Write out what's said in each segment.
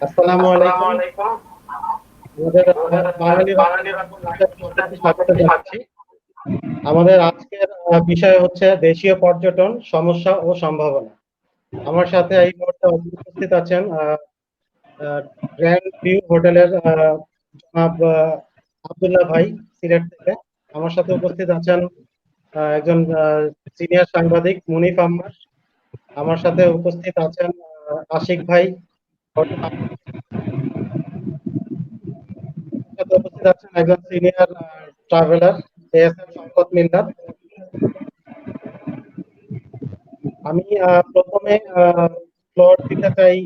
আসসালামু আলাইকুম। আমাদের বাঙালি রত্ন আপনাকে স্বাগত জানাচ্ছি। আমাদের আজকের বিষয় হচ্ছে দেশীয় পর্যটন সমস্যা ও সম্ভাবনা। আমার সাথে এই মুহূর্তে উপস্থিত আছেন গ্র্যান্ড ভিউ হোটেলের জনাব আব্দুল্লাহ ভাই, সিলেট থেকে। আমার সাথে উপস্থিত আছেন একজন সিনিয়র সাংবাদিক মুনিফ আহমদ। আমার সাথে উপস্থিত আছেন আশিক ভাই। সাথে উপস্থিত আছেন একজন সিনিয়র ট্রাভেলার এএসএম শওকত মিল্লাত। আমি প্রথমে ফ্লোর দিতে চাই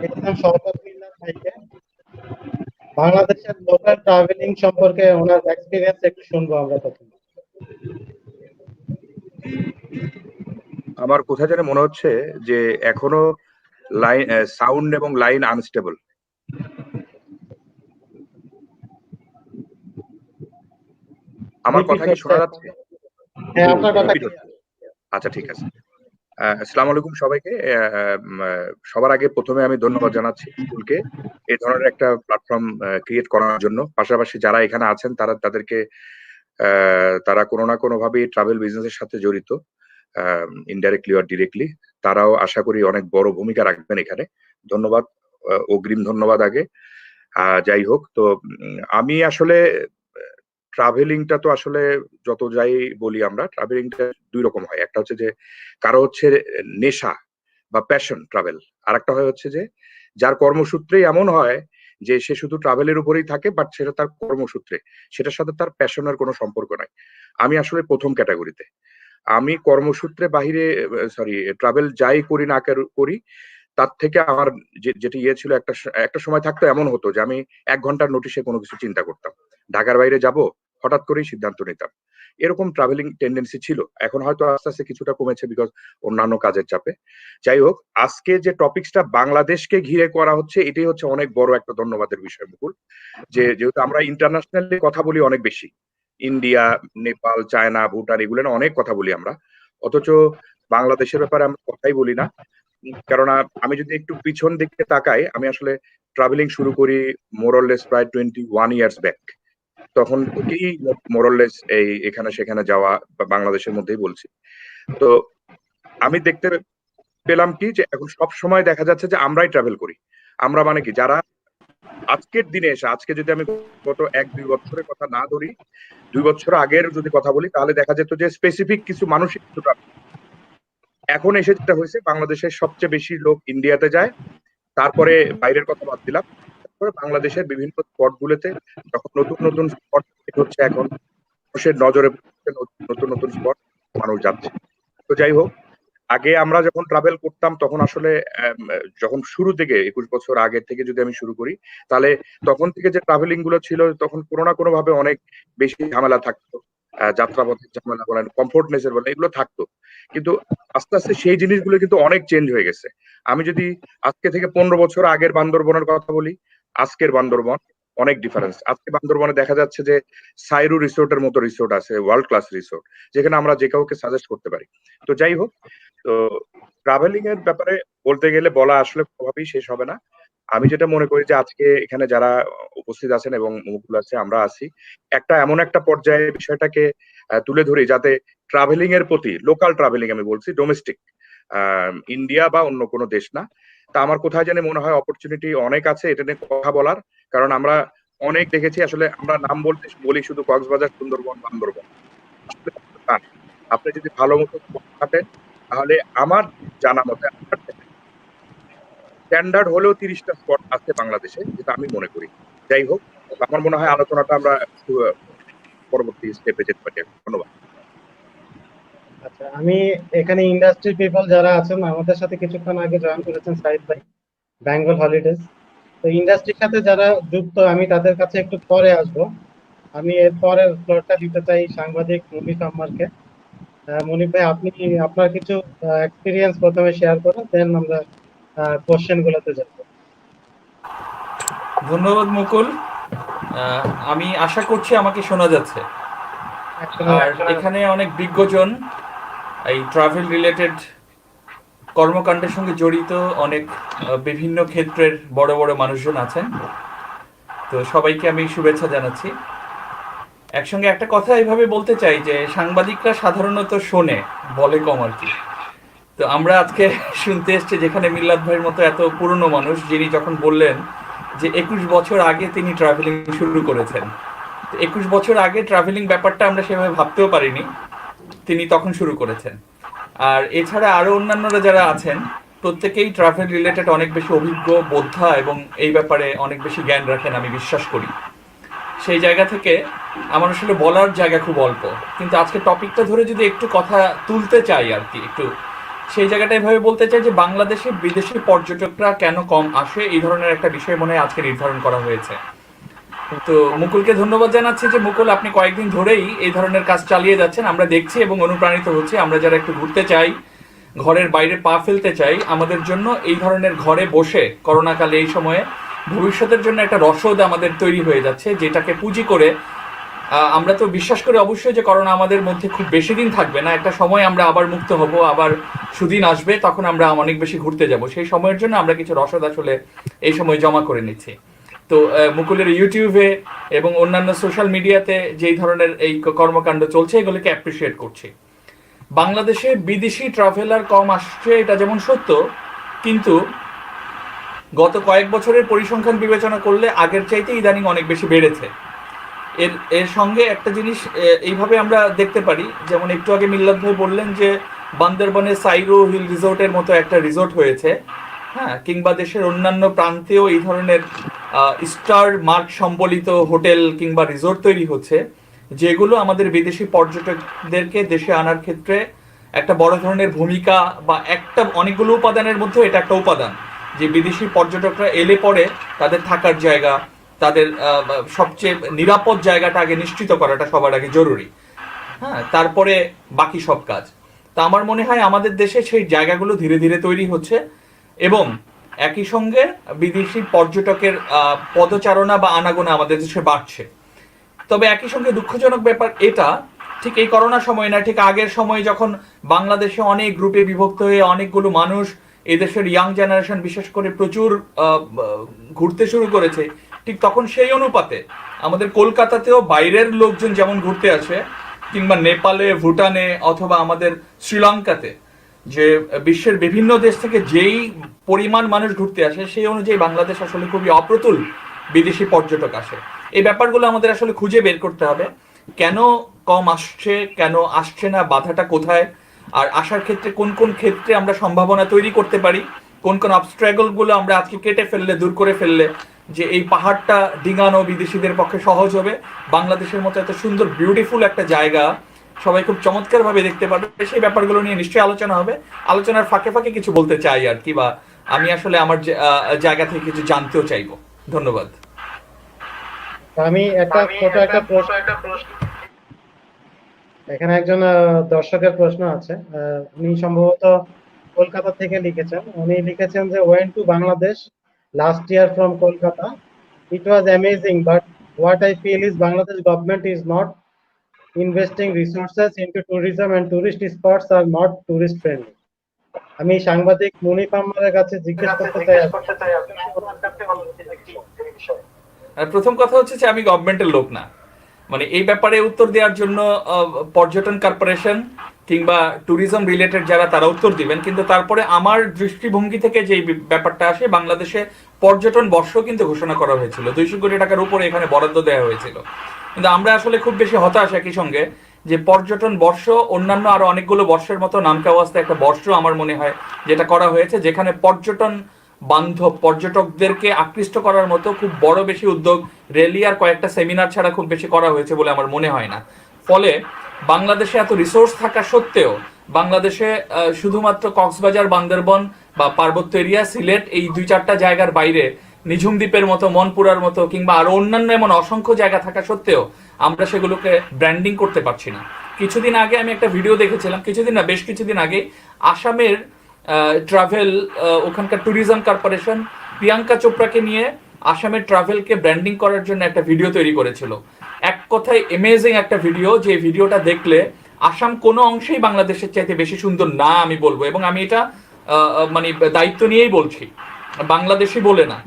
এএসএম শওকত মিল্লাত ভাইকে। বাংলাদেশের লোকাল ট্রাভেলিং সম্পর্কে ওনার এক্সপিরিয়েন্স একটু শুনবো আমরা প্রথমে। আমার কোথায় যেন মনে হচ্ছে যে এখনো লাইন সাউন্ড এবং লাইন আনস্টেবল। আমার কথা কি শোনা যাচ্ছে? হ্যাঁ, আপনার কথা রিপিট হচ্ছে। আচ্ছা, ঠিক আছে। আসসালামু আলাইকুম সবাইকে। সবার আগে প্রথমে আমি ধন্যবাদ জানাচ্ছি স্কুলকে এই ধরনের একটা প্ল্যাটফর্ম ক্রিয়েট করার জন্য। পাশাপাশি যারা এখানে আছেন তাদেরকে তারা কোনো না কোনো ভাবে ট্রাভেল বিজনেসের সাথে জড়িত, ইনডাইরেক্টলি অর ডিরেক্টলি। তারাও আশা করি অনেক বড় ভূমিকা রাখবেন এখানে। ধন্যবাদ, অগ্রিম ধন্যবাদ আগে। যাই হোক, তো আমি আসলে ট্রাভেলিংটা তো আসলে যত যাই বলি আমরা, ট্রাভেলিংটা দুই রকম হয়। একটা হচ্ছে যে কারো হচ্ছে নেশা বা প্যাশন ট্রাভেল, আর একটা হয় হচ্ছে যে যার কর্মসূত্রেই এমন হয় যে সে শুধু ট্রাভেলের উপরেই থাকে, বাট সেটা তার কর্মসূত্রে, সেটার সাথে তার প্যাশনের কোনো সম্পর্ক নাই। আমি আসলে প্রথম ক্যাটাগরিতে। আমি কর্মসূত্রে বাহিরে, সরি, ট্রাভেল যাই করি না করি, তার থেকে আমার যেটা ইয়ে ছিল, একটা সময় থাকতো এমন হতো যে আমি 1 ঘন্টার নোটিশে কোনো কিছু চিন্তা করতাম। ঢাকার বাইরে যাব, হঠাৎ করেই সিদ্ধান্ত নিতাম। এরকম ট্রাভেলিং টেন্ডেন্সি ছিল। এখন হয়তো আস্তে আস্তে কিছুটা কমেছে বিকজ অন্যান্য কাজের চাপে। যাই হোক, আজকে যে টপিকসটা বাংলাদেশকে ঘিরে করা হচ্ছে, এটাই হচ্ছে অনেক বড় একটা ধন্যবাদের বিষয় মুকুল। যেহেতু আমরা ইন্টারন্যাশনালি কথা বলি অনেক বেশি, ইন্ডিয়া, নেপাল, চায়না, ভুটান, এগুলো না অনেক কথা বলি আমরা, অথচ বাংলাদেশের ব্যাপারে আমরা কথাই বলি না। কেননা আমি যদি একটু পিছন দিকে তাকাই, আমি আসলে ট্রাভেলিং শুরু করি মোরলেস প্রায় 21 ইয়ার্স ব্যাক। তখন থেকেই মোরলেস এখানে সেখানে যাওয়া, বাংলাদেশের মধ্যেই বলছি। তো আমি দেখতে পেলাম কি যে এখন সব সময় দেখা যাচ্ছে যে আমরাই ট্রাভেল করি। আমরা মানে কি, যারা আজকের দিনে এসে, আজকে যদি আমি গত 1-2 বছরের কথা না ধরি, 2 বছর আগের যদি কথা বলি, তাহলে দেখা যেত যে স্পেসিফিক কিছু মানুষই কিন্তু এখন এসে যেটা হয়েছে, বাংলাদেশের সবচেয়ে বেশি লোক ইন্ডিয়াতে যায়, তারপরে বাইরের কথা বাদ দিলাম, তারপরে বাংলাদেশের বিভিন্ন স্পট গুলোতে যখন নতুন নতুন স্পট হচ্ছে, এখন মানুষের নজরে নতুন নতুন স্পট মানুষ যাচ্ছে। তো যাই হোক, আগে আমরা যখন ট্রাভেল করতাম তখন আসলে যখন শুরু থেকে 21 বছর আগের থেকে যদি আমি শুরু করি, তাহলে তখন থেকে যে ট্রাভেলিং গুলো ছিল, তখন কোনো না কোনো ভাবে অনেক বেশি ঝামেলা থাকতো। যাত্রাপথের ঝামেলা বলেন, কমফোর্টনেসের বলেন, এগুলো থাকতো। কিন্তু আস্তে আস্তে সেই জিনিসগুলো কিন্তু অনেক চেঞ্জ হয়ে গেছে। আমি যদি আজকে থেকে 15 বছর আগের বান্দরবনের কথা বলি, আজকের বান্দরবন অনেক ডিফারেন্স। আজকে বান্দরবনে দেখা যাচ্ছে যে সাইরু রিসোর্টের মতো রিসোর্ট আছে, ওয়ার্ল্ড ক্লাস রিসোর্ট, যেখানে আমরা যে কাউকে সাজেস্ট করতে পারি। তো যাই হোক, তো ট্রাভেলিং এর ব্যাপারে বলতে গেলে বলা আসলে কোনোভাবেই শেষ হবে না। আমি যেটা মনে করি যে আজকে এখানে যারা উপস্থিত আছেন এবং মুকুল আছে, আমরা আছি, এমন একটা পর্যায়ে বিষয়টাকে তুলে ধরি যাতে ট্রাভেলিং এর প্রতি, লোকাল ট্রাভেলিং আমি বলছি, ডোমেস্টিক, ইন্ডিয়া বা অন্য কোনো দেশ না। তা আমার কোথায় জানি মনে হয় অপরচুনিটি অনেক আছে এটা নিয়ে কথা বলার। কারণ আমরা অনেক দেখেছি, আসলে আমরা নাম বলতে বলি শুধু কক্সবাজার, সুন্দরবন, বান্দরবন। আসলে তা না। আপনি যদি ভালো মতো হাঁটেন, তাহলে আমার জানা মতে স্ট্যান্ডার্ড হলেও 30টা স্পট আছে বাংলাদেশে, যেটা আমি মনে করি। যাই হোক, আমার মনে হয় আলোচনাটা আমরা একটু পরবর্তী স্টেপে যেতে পারি। ধন্যবাদ। আচ্ছা, আমি এখানে ইন্ডাস্ট্রি পিপল যারা আছেন আমাদের সাথে কিছুক্ষণ আগে জয়েন করেছেন সাইদ ভাই, বেঙ্গল হলিডেজ। তো ইন্ডাস্ট্রির সাথে যারা যুক্ত, আমি তাদের কাছে একটু পরে আসবো। আমি এর পরের ফ্লোরটা দিতে চাই সাংবাদিক মুনিফ আম্মারকে। মনিফ ভাই, আপনি আপনার কিছু এক্সপিরিয়েন্স প্রথমে শেয়ার করুন, দেন আমরা কোশ্চেন গুলোতে যাবো। ধন্যবাদ মুকুল। আমি আশা করছি আমাকে শোনা যাচ্ছে। আর এখানে অনেক বিজ্ঞজন এই ট্রাভেল রিলেটেড কর্মকাণ্ডের সঙ্গে জড়িত অনেক বিভিন্ন ক্ষেত্রের বড় বড় মানুষজন আছেন। তো সবাইকে আমি শুভেচ্ছা জানাচ্ছি। একসঙ্গে একটা কথা এইভাবে বলতে চাই যে সাংবাদিকরা সাধারণত শোনে, বলে কম আর কি। তো আমরা আজকে শুনতে এসেছি যেখানে মিল্লাত ভাইয়ের মতো এত পুরনো মানুষ, যিনি যখন বললেন যে 21 বছর আগে তিনি ট্রাভেলিং শুরু করেছেন। তো 21 বছর আগে ট্রাভেলিং ব্যাপারটা আমরা সেভাবে ভাবতেও পারিনি, তিনি তখন শুরু করেছেন। আর এছাড়া আরো অন্যান্যরা যারা আছেন প্রত্যেকেই ট্রাভেল রিলেটেড অনেক বেশি অভিজ্ঞ, বোদ্ধা এবং এই ব্যাপারে অনেক বেশি জ্ঞান রাখেন, আমি বিশ্বাস করি। সেই জায়গা থেকে আমার আসলে বলার জায়গা খুব অল্প, কিন্তু আজকে টপিকটা ধরে যদি একটু কথা তুলতে চাই আর কি, একটু সেই জায়গাটা এভাবে বলতে চাই যে বাংলাদেশে বিদেশি পর্যটকরা কেন কম আসে, এই ধরনের একটা বিষয় মনে হয় আজকে নির্ধারণ করা হয়েছে। তো মুকুলকে ধন্যবাদ জানাচ্ছি যে মুকুল, আপনি কয়েকদিন ধরেই এই ধরনের কাজ চালিয়ে যাচ্ছেন, আমরা দেখছি এবং অনুপ্রাণিত হচ্ছি। আমরা যারা একটু ঘুরতে চাই, ঘরের বাইরে পা ফেলতে চাই, আমাদের জন্য এই ধরনের ঘরে বসে করোনাকালে এই সময়ে ভবিষ্যতের জন্য একটা রসদ আমাদের তৈরি হয়ে যাচ্ছে, যেটাকে পুঁজি করে আমরা তো বিশ্বাস করি অবশ্যই যে করোনা আমাদের মধ্যে খুব বেশি দিন থাকবে না, একটা সময় আমরা আবার মুক্ত হব, আবার সুদিন আসবে, তখন আমরা অনেক বেশি ঘুরতে যাব। সেই সময়ের জন্য আমরা কিছু রসদ আসলে এই সময় জমা করে নিচ্ছি। তো মুকুলের ইউটিউবে এবং অন্যান্য সোশ্যাল মিডিয়াতে যেই ধরনের এই কর্মকাণ্ড চলছে এগুলোকে অ্যাপ্রিসিয়েট করছি। বাংলাদেশে বিদেশি ট্রাভেলার কম আসছে এটা যেমন সত্য, কিন্তু গত কয়েক বছরের পরিসংখ্যান বিবেচনা করলে আগের চাইতে ইদানিং অনেক বেশি বেড়েছে। এর সঙ্গে একটা জিনিস এইভাবে আমরা দেখতে পারি, যেমন একটু আগে মিল্লাত ভাই বললেন যে বান্দরবনে সাইরো হিল রিসোর্টের মতো একটা রিসোর্ট হয়েছে, হ্যাঁ, কিংবা দেশের অন্যান্য প্রান্তেও এই ধরনের স্টার মার্ক সম্বলিত হোটেল কিংবা রিসোর্ট তৈরি হচ্ছে, যেগুলো আমাদের বিদেশি পর্যটকদেরকে দেশে আনার ক্ষেত্রে একটা বড় ধরনের ভূমিকা বা একটা অনেকগুলো উপাদানের মধ্যে এটা একটা উপাদান, যে বিদেশি পর্যটকরা এলে পরে তাদের থাকার জায়গা, তাদের সবচেয়ে নিরাপদ জায়গাটা আগে নিশ্চিত করাটা সবার আগে জরুরি, হ্যাঁ, তারপরে বাকি সব কাজ। তা আমার মনে হয় আমাদের দেশে সেই জায়গাগুলো ধীরে ধীরে তৈরি হচ্ছে এবং একই সঙ্গে বিদেশি পর্যটকের পদচারণা বা আনাগোনা আমাদের দেশে বাড়ছে। তবে একই সঙ্গে দুঃখজনক ব্যাপার এটা, ঠিক এই করোনা সময় না, ঠিক আগের সময় যখন বাংলাদেশে অনেক গ্রুপে বিভক্ত হয়ে অনেকগুলো মানুষ এদেশের ইয়াং জেনারেশন বিশেষ করে প্রচুর ঘুরতে শুরু করেছে, ঠিক তখন সেই অনুপাতে আমাদের কলকাতাতেও বাইরের লোকজন যেমন ঘুরতে আসে, কিংবা নেপালে, ভুটানে অথবা আমাদের শ্রীলঙ্কাতে যে বিশ্বের বিভিন্ন দেশ থেকে যেই পরিমাণ মানুষ ঘুরতে আসে, সেই অনুযায়ী বাংলাদেশ আসলে খুবই অপ্রতুল বিদেশি পর্যটক আসে। এই ব্যাপারগুলো আমাদের আসলে খুঁজে বের করতে হবে, কেন কম আসছে, কেন আসছে না, বাধাটা কোথায়, আর আসার ক্ষেত্রে কোন কোন ক্ষেত্রে আমরা সম্ভাবনা তৈরি করতে পারি, কোন কোন অবস্ট্রাগলগুলো আমরা আজকে কেটে ফেললে, দূর করে ফেললে যে এই পাহাড়টা ডিঙানো বিদেশিদের পক্ষে সহজ হবে, বাংলাদেশের মতো এত সুন্দর বিউটিফুল একটা জায়গা সবাই খুব চমৎকার ভাবে দেখতে পারবে। সেই ব্যাপারগুলো নিয়ে নিশ্চয়ই আলোচনা হবে। আলোচনার ফাঁকে ফাঁকে কিছু বলতে চাই আর কি, বা আমি আসলে আমার জায়গা থেকে কিছু জানতেও চাইবো। ধন্যবাদ। আমি একটা ছোট একটা প্রশ্ন, এখানে একজন দর্শকের প্রশ্ন আছে। উনি সম্ভবত কলকাতা থেকে লিখেছেন। উনি লিখেছেন যে went to Bangladesh last year from Kolkata, it was amazing, but what I feel is Bangladesh government is not investing resources into tourism and tourist spots are not tourist friendly. আমি সাংবাদিক মুনিফ আহমদের কাছে জিজ্ঞেস করতে চাই প্রথম কথা হচ্ছে যে আমি গভর্নমেন্টের লোক না, মানে এই ব্যাপারে উত্তর দেওয়ার জন্য পর্যটন কর্পোরেশন কিংবা ট্যুরিজম রিলেটেড যারা তারা উত্তর দিবেন, কিন্তু তারপরে আমার দৃষ্টিভঙ্গি থেকে যে ব্যাপারটা আসে, বাংলাদেশে পর্যটন বর্ষ কিন্তু ঘোষণা করা হয়েছিল, 200 কোটি টাকার উপরে এখানে বরাদ্দ দেওয়া হয়েছিল, কিন্তু আমরা আসলে খুব বেশি হতাশ একই সঙ্গে যে পর্যটন বর্ষ অন্যান্য আরো অনেকগুলো বর্ষের মতো নামকা অবস্থায় একটা বর্ষ আমার মনে হয় যেটা করা হয়েছে, যেখানে পর্যটন বান্ধব পর্যটকদেরকে আকৃষ্ট করার মতো খুব বড় বেশি উদ্যোগ র্যালি আর কয়েকটা সেমিনার ছাড়া খুব বেশি করা হয়েছে বলে আমার মনে হয় না। ফলে বাংলাদেশে এত রিসোর্স থাকা সত্ত্বেও বাংলাদেশে শুধুমাত্র কক্সবাজার, বান্দরবন বা পার্বত্য এরিয়া, সিলেট, এই 2-4টা জায়গার বাইরে নিঝুম দ্বীপের মতো, মনপুরার মতো কিংবা আরো অন্যান্য এমন অসংখ্য জায়গা থাকা সত্ত্বেও আমরা সেগুলোকে ব্র্যান্ডিং করতে পারছি না। কিছুদিন আগে আমি একটা ভিডিও দেখেছিলাম, কিছুদিন না বেশ কিছুদিন আগে, আসামের ট্রাভেল, ওখানকার ট্যুরিজম কর্পোরেশন প্রিয়াঙ্কা চোপড়াকে নিয়ে আসামের ট্রাভেলকে ব্র্যান্ডিং করার জন্য একটা ভিডিও তৈরি করেছিল। এক কথায় অ্যামেজিং একটা ভিডিও, যে ভিডিওটা দেখলে আসাম কোনো অংশেই বাংলাদেশের চাইতে বেশি সুন্দর না আমি বলবো, এবং আমি এটা মানে দায়িত্ব নিয়েই বলছি, বাংলাদেশি বলে না।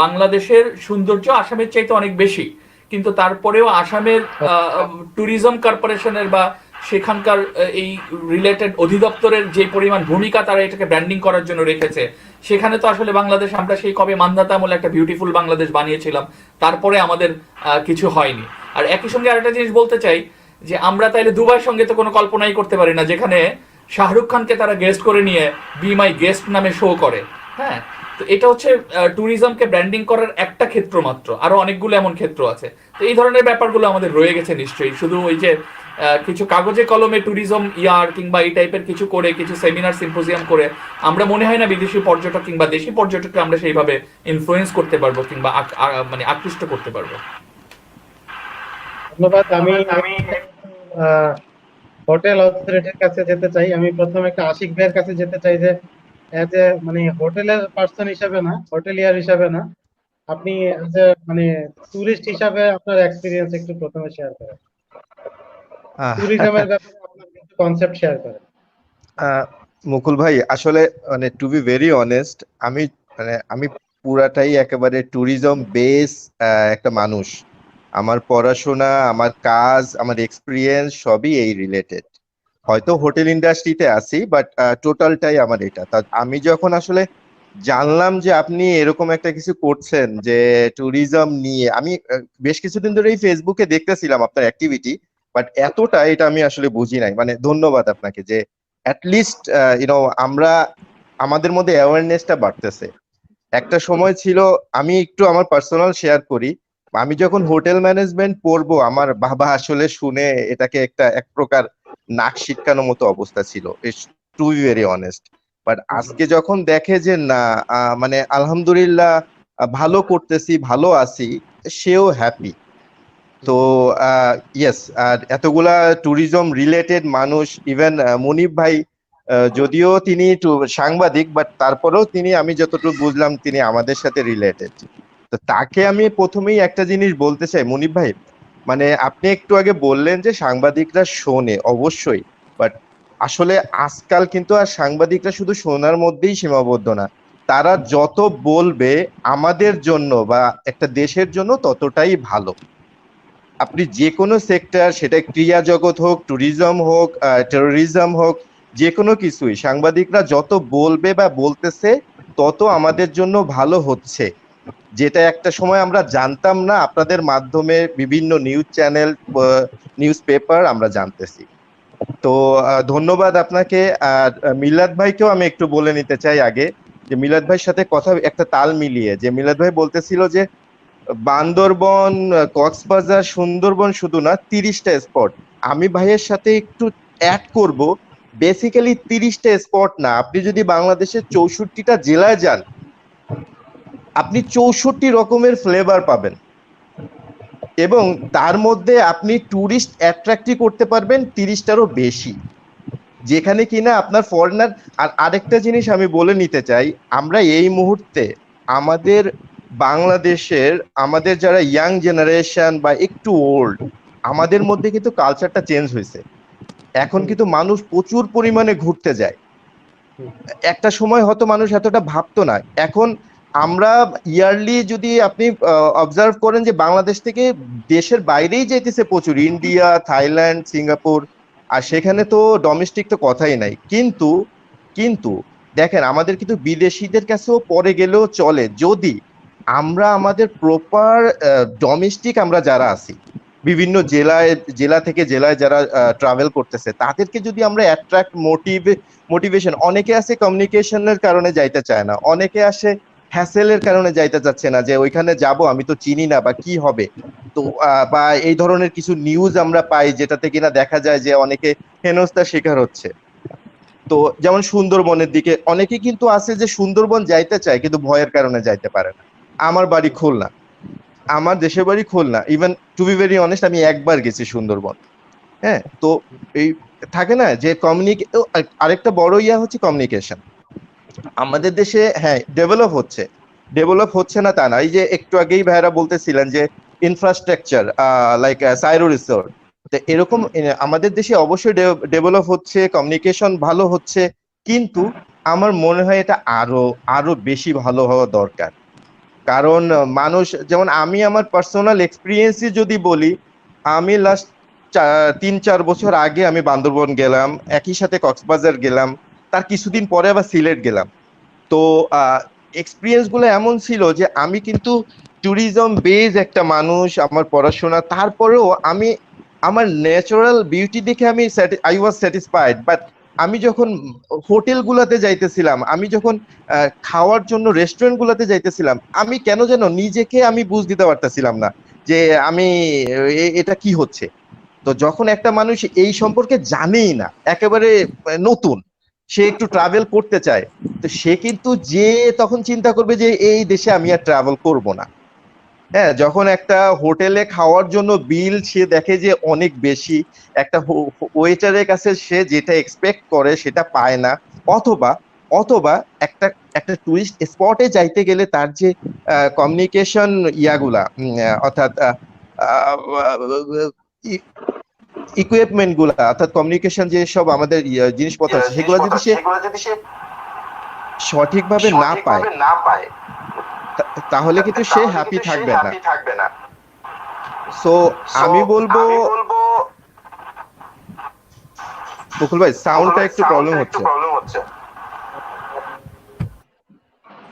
বাংলাদেশের সৌন্দর্য আসামের চাইতে অনেক বেশি, কিন্তু তারপরেও আসামের ট্যুরিজম কর্পোরেশনের বা সেখানকার এই রিলেটেড অধিদপ্তরের যে পরিমাণ ভূমিকা তারা এটাকে ব্র্যান্ডিং করার জন্য রেখেছে, সেখানে তো আসলে বাংলাদেশ, আমরা সেই কবে মান্ধাতা আমলে একটা বিউটিফুল বাংলাদেশ বানিয়েছিলাম, তারপরে আমাদের কিছু হয়নি। আর একই সঙ্গে আরেকটা জিনিস বলতে চাই যে আমরা তাইলে দুবাইয়ের সঙ্গে তো কোনো কল্পনাই করতে পারি না, যেখানে শাহরুখ খানকে তারা গেস্ট করে নিয়ে বি মাই গেস্ট নামে শো করে। হ্যাঁ, তো এটা হচ্ছে ট্যুরিজমকে ব্র্যান্ডিং করার একটা ক্ষেত্র মাত্র, আরো অনেকগুলো এমন ক্ষেত্র আছে। তো এই ধরনের ব্যাপারগুলো আমাদের রয়ে গেছে নিশ্চয়ই। শুধু ওই যে কিছু কাগজে কলমে ট্যুরিজম ইয়ার কিংবা এই টাইপের কিছু করে, কিছু সেমিনার সিম্পোজিয়াম করে আমরা মনে হয় না বিদেশি পর্যটক কিংবা দেশি পর্যটককে আমরা সেইভাবে ইনফ্লুয়েন্স করতে পারবো কিংবা মানে আকৃষ্ট করতে পারবো। ধন্যবাদ। আমি হোটেল অথরিটির কাছে যেতে চাই। আমি প্রথমে একটা আশিক ভাইয়ের কাছে যেতে চাই যে এজ এ মানে হোটেলের পার্সন হিসাবে না, হোটেলিয়ার হিসাবে না, আপনি এজ এ মানে টুরিস্ট হিসাবে আপনার এক্সপিরিয়েন্স একটু প্রথমে শেয়ার করেন, ট্যুরিজমের ব্যাপারে আপনার কিছু কনসেপ্ট শেয়ার করেন। মুকুল ভাই, আসলে মানে টু বি ভেরি অনেস্ট, আমি পুরাটাই একেবারে ট্যুরিজম বেস একটা মানুষ। আমার পড়াশোনা, আমার কাজ, আমার এক্সপিরিয়েন্স সবই এই রিলেটেড। হয়তো হোটেল ইন্ডাস্ট্রিতে আছি, বাট টোটালটাই আমার এটা। তা আমি যখন আসলে জানলাম যে আপনি এরকম একটা কিছু করছেন যে ট্যুরিজম নিয়ে, আমি বেশ কিছুদিন ধরেই ফেসবুকে দেখতেছিলাম আপনার অ্যাক্টিভিটি, বাট এতটা এটা আমি আসলে বুঝি নাই। মানে ধন্যবাদ আপনাকে যে অ্যাটলিস্ট আমরা আমাদের মধ্যে অ্যাওয়ারনেসটা বাড়তেছে। একটা সময় ছিল, আমি একটু আমার পার্সোনাল শেয়ার করি, আমি যখন হোটেল ম্যানেজমেন্ট পড়বো আমার বাবা আসলে শুনে এটাকে এক প্রকার নাক সিটকানোর মতো অবস্থা ছিল, to be very honest. But আজকে যখন দেখে যে না, মানে আলহামদুলিল্লাহ ভালো করতেছি, ভালো আছি, সেও হ্যাপি। তো ইয়েস, আর এতগুলা ট্যুরিজম রিলেটেড মানুষ, ইভেন মনিব ভাই, যদিও তিনি সাংবাদিক, বাট তারপরেও তিনি, আমি যতটুকু বুঝলাম, তিনি আমাদের সাথে রিলেটেড। তো তাকে আমি প্রথমেই একটা জিনিস বলতে চাই, মনিব ভাই, মানে আপনি একটু আগে বললেন যে সাংবাদিকরা শোনে, অবশ্যই, বাট আসলে আজকাল কিন্তু আর সাংবাদিকরা শুধু শোনার মধ্যেই সীমাবদ্ধ না, তারা যত বলবে আমাদের জন্য বা একটা দেশের জন্য ততটাই ভালো। আপনি যে কোনো সেক্টর, সেটা ক্রীড়া জগৎ হোক, ট্যুরিজম হোক, টেরোরিজম হোক, যে কোনো কিছুই সাংবাদিকরা যত বলবে বা বলতেছে তত আমাদের জন্য ভালো হচ্ছে, যেটা একটা সময় আমরা জানতাম না, আপনাদের মাধ্যমে বিভিন্ন নিউজ চ্যানেল, নিউজ পেপার আমরা জানতেছি। তো ধন্যবাদ আপনাকে। আর মিলাদ ভাইকেও আমি একটু বলে নিতে চাই আগে, যে মিলাদ ভাইয়ের সাথে কথা একটা তাল মিলিয়ে, যে মিলাদ ভাই বলতেছিল যে বান্দরবন, কক্সবাজার, সুন্দরবন শুধু না, 30টা স্পট। আমি ভাইয়ের সাথে একটু অ্যাড করব, বেসিক্যালি 30টা স্পট না, আপনি যদি বাংলাদেশের 64টা জেলায় যান, আপনি 64 রকমের ফ্লেভার পাবেন, এবং তার মধ্যে আপনি টুরিস্ট অ্যাট্রাক্টই করতে পারবেন 30টারও বেশি, যেখানে কিনা আপনার ফরেনার। আর আরেকটা জিনিস আমি বলে নিতে চাই, আমরা এই মুহূর্তে আমাদের বাংলাদেশের, আমাদের যারা ইয়াং জেনারেশন বা একটু ওল্ড, আমাদের মধ্যে কিন্তু কালচারটা চেঞ্জ হয়েছে। এখন কিন্তু মানুষ প্রচুর পরিমাণে ঘুরতে যায়। একটা সময় হয়তো মানুষ এতটা ভাবতো না, এখন আমরা ইয়ারলি যদি আপনি অবজার্ভ করেন যে বাংলাদেশ থেকে দেশের বাইরেই যাইতেছে প্রচুর, ইন্ডিয়া, থাইল্যান্ড, সিঙ্গাপুর, আর সেখানে তো ডোমেস্টিক তো কথাই নাই। কিন্তু কিন্তু দেখেন, আমাদের কিন্তু বিদেশিদের কাছেও পরে গেলেও চলে, যদি আমরা আমাদের প্রপার ডোমেস্টিক আমরা যারা আছি, বিভিন্ন জেলা থেকে জেলায় যারা ট্রাভেল করতেছে, তাদেরকে যদি আমরা অ্যাট্রাক্ট, মোটিভেশন, অনেকে আছে কমিউনিকেশনের কারণে যাইতে চায় না, অনেকে আসে হ্যাসেলের কারণে যাইতে চাচ্ছে না, যে ওইখানে যাব আমি তো চিনি না বা কি হবে। তো বা এই ধরনের কিছু নিউজ আমরা পাই যেটাতে কিনা দেখা যায় যে অনেকে হেনস্থার শিকার হচ্ছে। তো যেমন সুন্দরবনের দিকে অনেকে কিন্তু আছে যে সুন্দরবন যাইতে চায় কিন্তু ভয়ের কারণে যাইতে পারে না। আমার বাড়ি খুলনা, আমার দেশের বাড়ি Khulna, even to be very honest আমি একবার গেছি সুন্দরবন। হ্যাঁ, তো এই থাকে না যে আরেকটা বড় ইয়া হচ্ছে কমিউনিকেশন। আমাদের দেশে হ্যাঁ ডেভেলপ হচ্ছে না তা না, এই যে একটু আগেই ভাইরা বলতেছিলেন যে ইনফ্রাস্ট্রাকচার, লাইক সাইরো রিসোর্ট, তো এরকম আমাদের দেশে অবশ্যই ডেভেলপ হচ্ছে, কমিউনিকেশন ভালো হচ্ছে, কিন্তু আমার মনে হয় এটা আরো আরো বেশি ভালো হওয়া দরকার। কারণ মানুষ, যেমন আমি আমার পার্সোনাল এক্সপিরিয়েন্সই যদি বলি, আমি লাস্ট 3-4 বছর আগে আমি বান্দরবন গেলাম, একই সাথে কক্সবাজার গেলাম, তার কিছুদিন পরে আবার সিলেট গেলাম। তো এক্সপিরিয়েন্স গুলো এমন ছিল যে আমি কিন্তু ট্যুরিজম বেজ একটা মানুষ, আমার পড়াশোনা, তারপরেও আমি আমার ন্যাচারাল বিউটি দেখে আমি আই ওয়াজ স্যাটিসফাইড। বাট আমি যখন হোটেল গুলাতে যাইতেছিলাম, আমি যখন খাওয়ার জন্য রেস্টুরেন্ট গুলাতে যাইতেছিলাম, আমি কেন যেন নিজেকে আমি বুঝ দিতে পারতেছিলাম না যে আমি এটা কি হচ্ছে। তো যখন একটা মানুষ এই সম্পর্কে জানেই না, একেবারে নতুন, সে একটু ট্রাভেল করতে চায়, তো সে কিন্তু যে তখন চিন্তা করবে যে এই দেশে আমি আর ট্রাভেল করব না। হ্যাঁ, যখন একটা হোটেলে খাওয়ার জন্য বিল সে দেখে যে অনেক বেশি, একটা ওয়েটারের কাছে সে যেটা এক্সপেক্ট করে সেটা পায় না, অথবা অথবা একটা একটা টুরিস্ট স্পটে যাইতে গেলে তার যে কমিউনিকেশন ইয়াগুলা, অর্থাৎ ইকুইপমেন্ট গুলা, অর্থাৎ কমিউনিকেশন যে সব আমাদের জিনিসপত্র আছে, সেগুলো যদি সে সঠিকভাবে না পায়, তাহলে কিন্তু সে হ্যাপি থাকবে না। সো আমি বলবো, বকুল ভাই সাউন্ডটা একটু প্রবলেম হচ্ছে।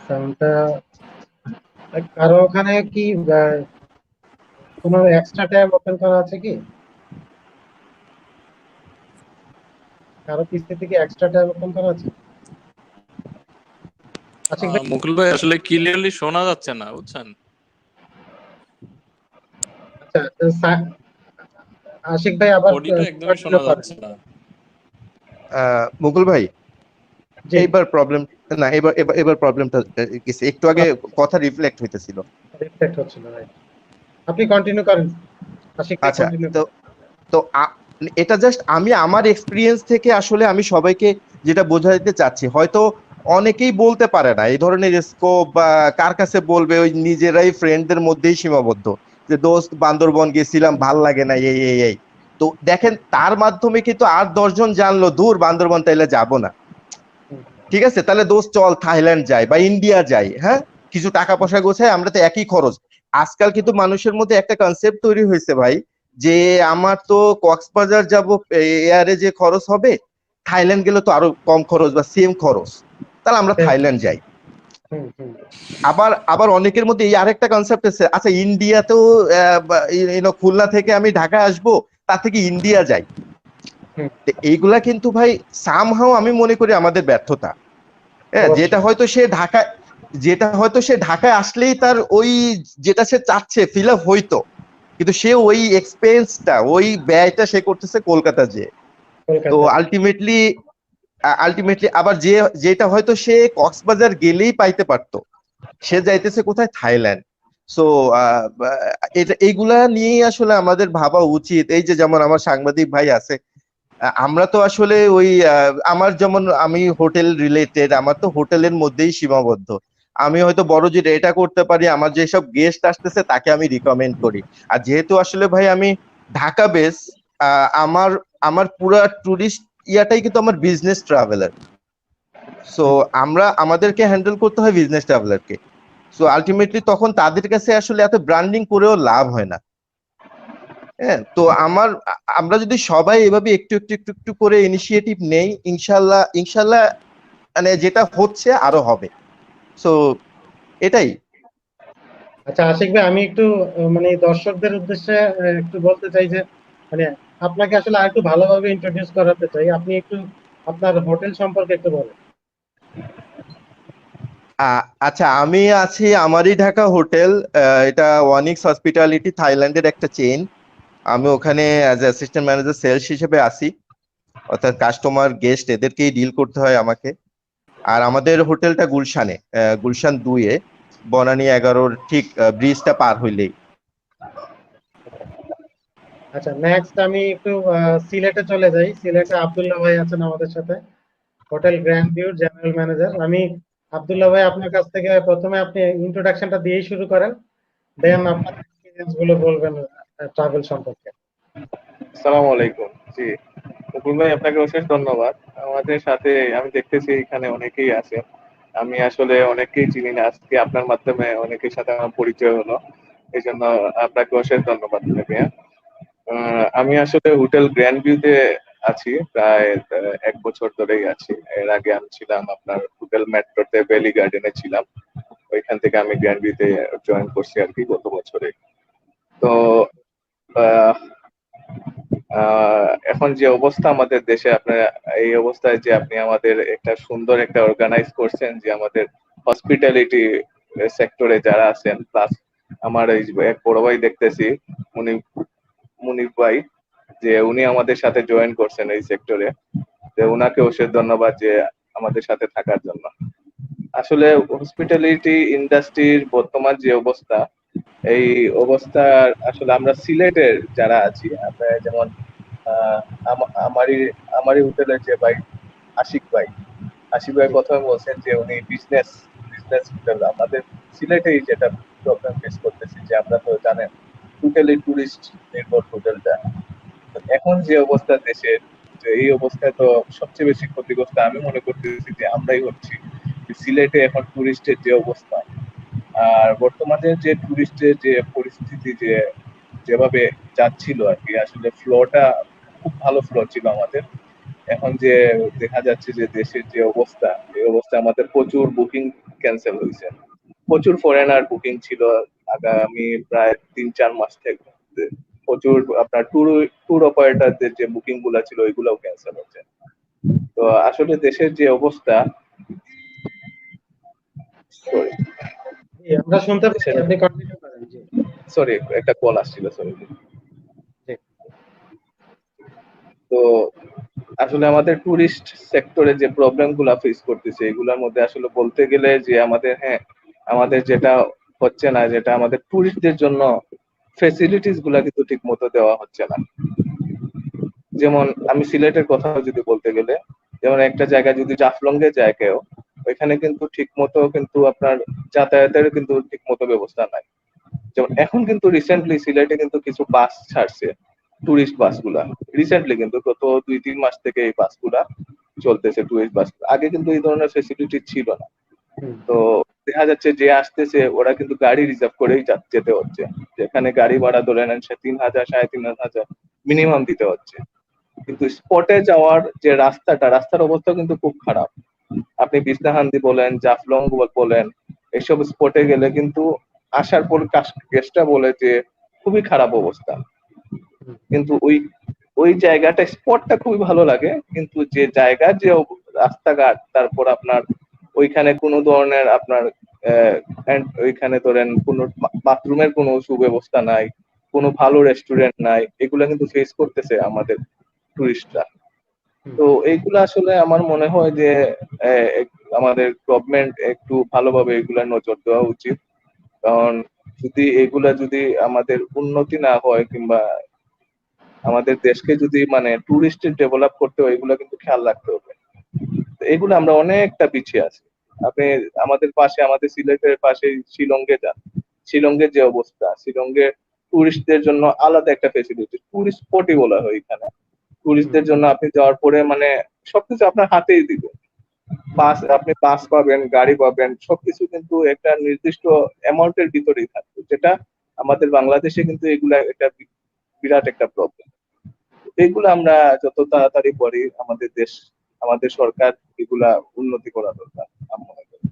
সাউন্ডটা আর ওখানে কি তোমার এক্সট্রা ট্যাব ওপেন করা আছে কি? কারো পিসি থেকে এক্সট্রা ট্যাব ওপেন করা আছে? আশিক ভাই, মুকুল ভাই আসলে ক্লিয়ারলি শোনা যাচ্ছে না, বুঝছেন? আচ্ছা, আশিক ভাই আবার অডিওটা একদমই শোনা যাচ্ছে না। মুকুল ভাই, জি, এইবার প্রবলেম, না এবার এবার এবার প্রবলেমটা গেছে, একটু আগে কথা রিফ্লেক্ট হইতেছিল। রিফ্লেক্ট হচ্ছিল, রাইট। আপনি কন্টিনিউ করেন, আশিক ভাই আচ্ছা, কন্টিনিউ। তো তো এটা জাস্ট আমি আমার এক্সপিরিয়েন্স থেকে আসলে আমি সবাইকে যেটা বোঝাতে চাচ্ছি, হয়তো অনেকেই বলতে পারে না এই ধরনের স্কোপ, বা কার কাছে বলবে, ওই নিজেরাই ফ্রেন্ডদের মধ্যেই সীমাবদ্ধ, যে দোস্ত বান্দরবন গেছিলাম ভাল লাগে না, এই এই এই। তো দেখেন, তার মাধ্যমে কিন্তু আর 10 জন জানলো, দূর বান্দরবন তাইলে যাব না। ঠিক আছে, তাহলে দোস্ত চল থাইল্যান্ড যাই বা ইন্ডিয়া যাই, হ্যাঁ, কিছু টাকা পয়সা গোছায়, আমরা তো একই খরচ। আজকাল কিন্তু মানুষের মধ্যে একটা কনসেপ্ট তৈরি হয়েছে ভাই, যে আমার তো কক্সবাজার যাব, এয়ারে যে খরচ হবে, থাইল্যান্ড গেলে তো আরো কম খরচ বা সেম খরচ, তাহলে আমরা থাইল্যান্ড যাই। আবার আবার অনেকের মধ্যে এই আরেকটা কনসেপ্ট আছে, আচ্ছা ইন্ডিয়াতেও খুলনা থেকে আমি ঢাকা আসবো, তা থেকে ইন্ডিয়া যাই। এইগুলা কিন্তু ভাই সামহাও আমি মনে করি আমাদের ব্যর্থতা। হ্যাঁ, যেটা হয়তো সে ঢাকায় আসলেই তার ওই যেটা সে চাচ্ছে ফিল আপ হইতো, কিন্তু সে ওই এক্সপেন্সটা, ওই ব্যয়টা সে করতেছে কলকাতা যে। তো আলটিমেটলি আবার যেটা হয়তো সে কক্সবাজার গেলেই পাইতে পারতো, সে যাইতেছে কোথায়, থাইল্যান্ড। সো এইগুলা নিয়েই আসলে আমাদের ভাবা উচিত। এই যে যেমন আমার সাংবাদিক ভাই আছে, আমরা তো আসলে ওই আমার যেমন আমি হোটেল রিলেটেড, আমার তো হোটেলের মধ্যেই সীমাবদ্ধ। আমি হয়তো বড় যেটা এটা করতে পারি, আমার যেসব গেস্ট আসতেছে তাকে আমি রিকমেন্ড করি। আর যেহেতু আসলে ভাই আমি ঢাকা বেস, আমার আমার পুরা টুরিস্ট ইয়াটাই কিন্তু আমার বিজনেস ট্রাভেলার। সো আমাদেরকে হ্যান্ডেল করতে হয় বিজনেস ট্রাভেলারকে। সো আলটিমেটলি তখন তাদের কাছে আসলে এত ব্র্যান্ডিং করেও লাভ হয় না। হ্যাঁ, তো আমরা যদি সবাই এভাবে একটু একটু একটু একটু করে ইনিশিয়েটিভ নেই, ইনশাল্লাহ ইনশাল্লাহ মানে যেটা হচ্ছে আরো হবে। সো এটাই। আচ্ছা আশিক ভাই, আমি একটু মানে দর্শকদের উদ্দেশ্যে একটু বলতে চাই যে মানে আপনাকে আসলে আরেকটু ভালোভাবে ইন্ট্রোডিউস করাতে চাই। আপনি একটু আপনার হোটেল সম্পর্কে একটু বলেন। আচ্ছা, আমি আছি আমারই ঢাকা হোটেল, এটা ওয়ানিক্স হসপিটালিটি, থাইল্যান্ডের একটা চেইন। আমি ওখানে অ্যাজ অ্যাসিস্ট্যান্ট ম্যানেজার সেলস হিসেবে আছি, অর্থাৎ কাস্টমার গেস্ট এদেরকেই ডিল করতে হয় আমাকে। আর আমাদের হোটেলটা গুলশানে, গুলশান 2-এ, বনানী 11-র ঠিক ব্রিজটা পার হইলেই। আচ্ছা, নেক্সট আমি একটু সিলেটে চলে যাই। সিলেটে আব্দুল্লাহ ভাই আছেন আমাদের সাথে, হোটেল গ্র্যান্ড ভিউর জেনারেল ম্যানেজার। আমি আব্দুল্লাহ ভাই, আপনার কাছ থেকে প্রথমে আপনি ইন্ট্রোডাকশনটা দিয়েই শুরু করেন, দেন আপনার এক্সপিরিয়েন্স গুলো বলবেন ট্রাভেল সম্পর্কে। আসসালামু আলাইকুম। জি, মুকুল ভাই আপনাকে অশেষ ধন্যবাদ। আমাদের সাথে আমি দেখতেছি এখানে অনেকেই আছেন। আমি আসলে অনেককেই চিনি না। আজকে আপনার মাধ্যমে অনেকের সাথে আমার পরিচয় হলো। এজন্য আপনাকে অশেষ ধন্যবাদ আপনাকে। আমি আসলে হোটেল গ্র্যান্ড ভিউতে আছি প্রায় ১ বছর ধরেই আছি। এর আগে আমি ছিলাম আপনার হোটেল মেট্রোতে ভ্যালি গার্ডেনে ছিলাম। ওইখান থেকে আমি গ্র্যান্ড ভিউতে জয়েন করছি আরকি গত বছরে। তো আহ এখন যে অবস্থা আমাদের দেশে আপনার এই অবস্থায় যে আপনি আমাদের একটা সুন্দর একটা অর্গানাইজ করছেন যে আমাদের হসপিটালিটি সেক্টরে যারা আছেন প্লাস আমার এই যে এক বড় ভাই দেখতেছি উনি মুনিফ ভাই যে উনি আমাদের সাথে জয়েন করছেন এই সেক্টরে তো উনাকে অশেষ ধন্যবাদ যে আমাদের সাথে থাকার জন্য। আসলে হসপিটালিটি ইন্ডাস্ট্রির বর্তমান যে অবস্থা এই অবস্থার আসলে আমরা সিলেটের যারা আছি আমরা যেমন আহ, আমারই আমারই হোটেলের যে ভাই আশিক ভাই আশিক ভাই প্রথমে বলছেন যে উনি বিজনেস হোটেল আমাদের সিলেটেই যেটা প্রবলেম ফেস করতেছি যে আমরা তো জানেন টোটালি টুরিস্ট নির্ভর হোটেলটা এখন যে অবস্থা দেশের যে এই অবস্থায় তো সবচেয়ে বেশি ক্ষতিগ্রস্ত আমি মনে করতেছি যে আমরাই হচ্ছি সিলেটে এখন টুরিস্টের যে অবস্থা আর বর্তমানে যে টুরিস্টের যে পরিস্থিতি যে যেভাবে যাচ্ছিল আর কি আসলে ফ্লোটা খুব ভালো ফ্লো ছিল আমাদের এখন যে দেখা যাচ্ছে যে দেশের যে অবস্থা এই অবস্থা আমাদের প্রচুর বুকিং ক্যান্সেল হয়েছে প্রচুর ফরেনার বুকিং ছিল আগামী প্রায় ৩-৪ মাস থেকে প্রচুর আপনার ট্যুর অপারেটরদের যে বুকিং গুলা ছিল ওইগুলোও ক্যান্সেল হচ্ছে তো আসলে দেশের যে অবস্থা সরি জি, আমরা শুনতে পাচ্ছি, আপনি কন্টিনিউ করেন। জি সরি একটা কল আসছিল সরি জি। তো আসলে আমাদের টুরিস্ট সেক্টরে যে প্রবলেম গুলা ফেস করতেছে এগুলোর মধ্যে আসলে বলতে গেলে যে আমাদের আমাদের যেটা হচ্ছে না যেটা আমাদের টুরিস্টদের জন্য ফেসিলিটিস গুলা কিন্তু ঠিক মতো দেওয়া হচ্ছে না যেমন আমি সিলেটের কথা যদি বলতে গেলে যেমন একটা জায়গায় যদি জাফলংয়ে যায় কেউ ওইখানে কিন্তু ঠিক মতো কিন্তু আপনার যাতায়াতের কিন্তু ঠিক মতো ব্যবস্থা নাই যেমন এখন কিন্তু রিসেন্টলি সিলেটে কিন্তু কিছু বাস ছাড়ছে টুরিস্ট বাসগুলা রিসেন্টলি কিন্তু গত ২-৩ মাস থেকে এই বাসগুলা চলতেছে টুরিস্ট বাস আগে কিন্তু এই ধরনের ফেসিলিটি ছিল না তো দেখা যাচ্ছে যে আসতেছে ওরা কিন্তু গাড়ি রিজার্ভ করেই যেতে হচ্ছে যেখানে গাড়ি ভাড়া ধরে নেন সে ৩,০০০ ৩,৫০০ মিনিমাম দিতে হচ্ছে কিন্তু স্পটে যাওয়ার যে রাস্তার অবস্থা কিন্তু খুব খারাপ আপনি বিছনাহান্দি বলেন জাফলং বলেন এইসব স্পটে গেলে কিন্তু আসার পর গেস্টটা বলে যে খুবই খারাপ অবস্থা কিন্তু ওই জায়গাটা স্পটটা খুবই ভালো লাগে কিন্তু যে জায়গার যে রাস্তাঘাট তারপর আপনার ওইখানে কোনো ধরনের আপনার ওইখানে ধরেন কোনো বাথরুমের কোনো সুব্যবস্থা নাই কোনো ভালো রেস্টুরেন্ট নাই এগুলা কিন্তু ফেস করতেছে আমাদের টুরিস্টরা তো এইগুলো আসলে আমার মনে হয় যে আমাদের গভর্নমেন্ট একটু ভালোভাবে এগুলা নজর দেওয়া উচিত কারণ যদি আমাদের উন্নতি না হয় কিংবা আমাদের দেশকে যদি মানে টুরিস্ট ডেভেলপ করতে হয় এগুলো কিন্তু খেয়াল রাখতে হবে এগুলো আমরা অনেকটা পিছিয়ে আছি আপনি আমাদের পাশে আমাদের সিলেটের পাশে শিলংয়ে যান শিলংয়ের যে অবস্থা শিলংয়ে টুরিস্টদের জন্য আলাদা একটা ফেসিলিটি টুরিস্ট স্পটই বলা হয় এখানে টুরিস্টদের জন্য আপনি যাওয়ার পরে মানে সবকিছু আপনার হাতেই দিবে আপনি বাস পাবেন গাড়ি পাবেন সবকিছু কিন্তু একটা নির্দিষ্ট অ্যামাউন্টের ভিতরেই থাকবে যেটা আমাদের বাংলাদেশে কিন্তু এগুলা একটা বিরাট একটা প্রবলেম এগুলো আমরা যত তাড়াতাড়ি পারি আমাদের সরকার এগুলা উন্নতি করা দরকার আমি মনে করি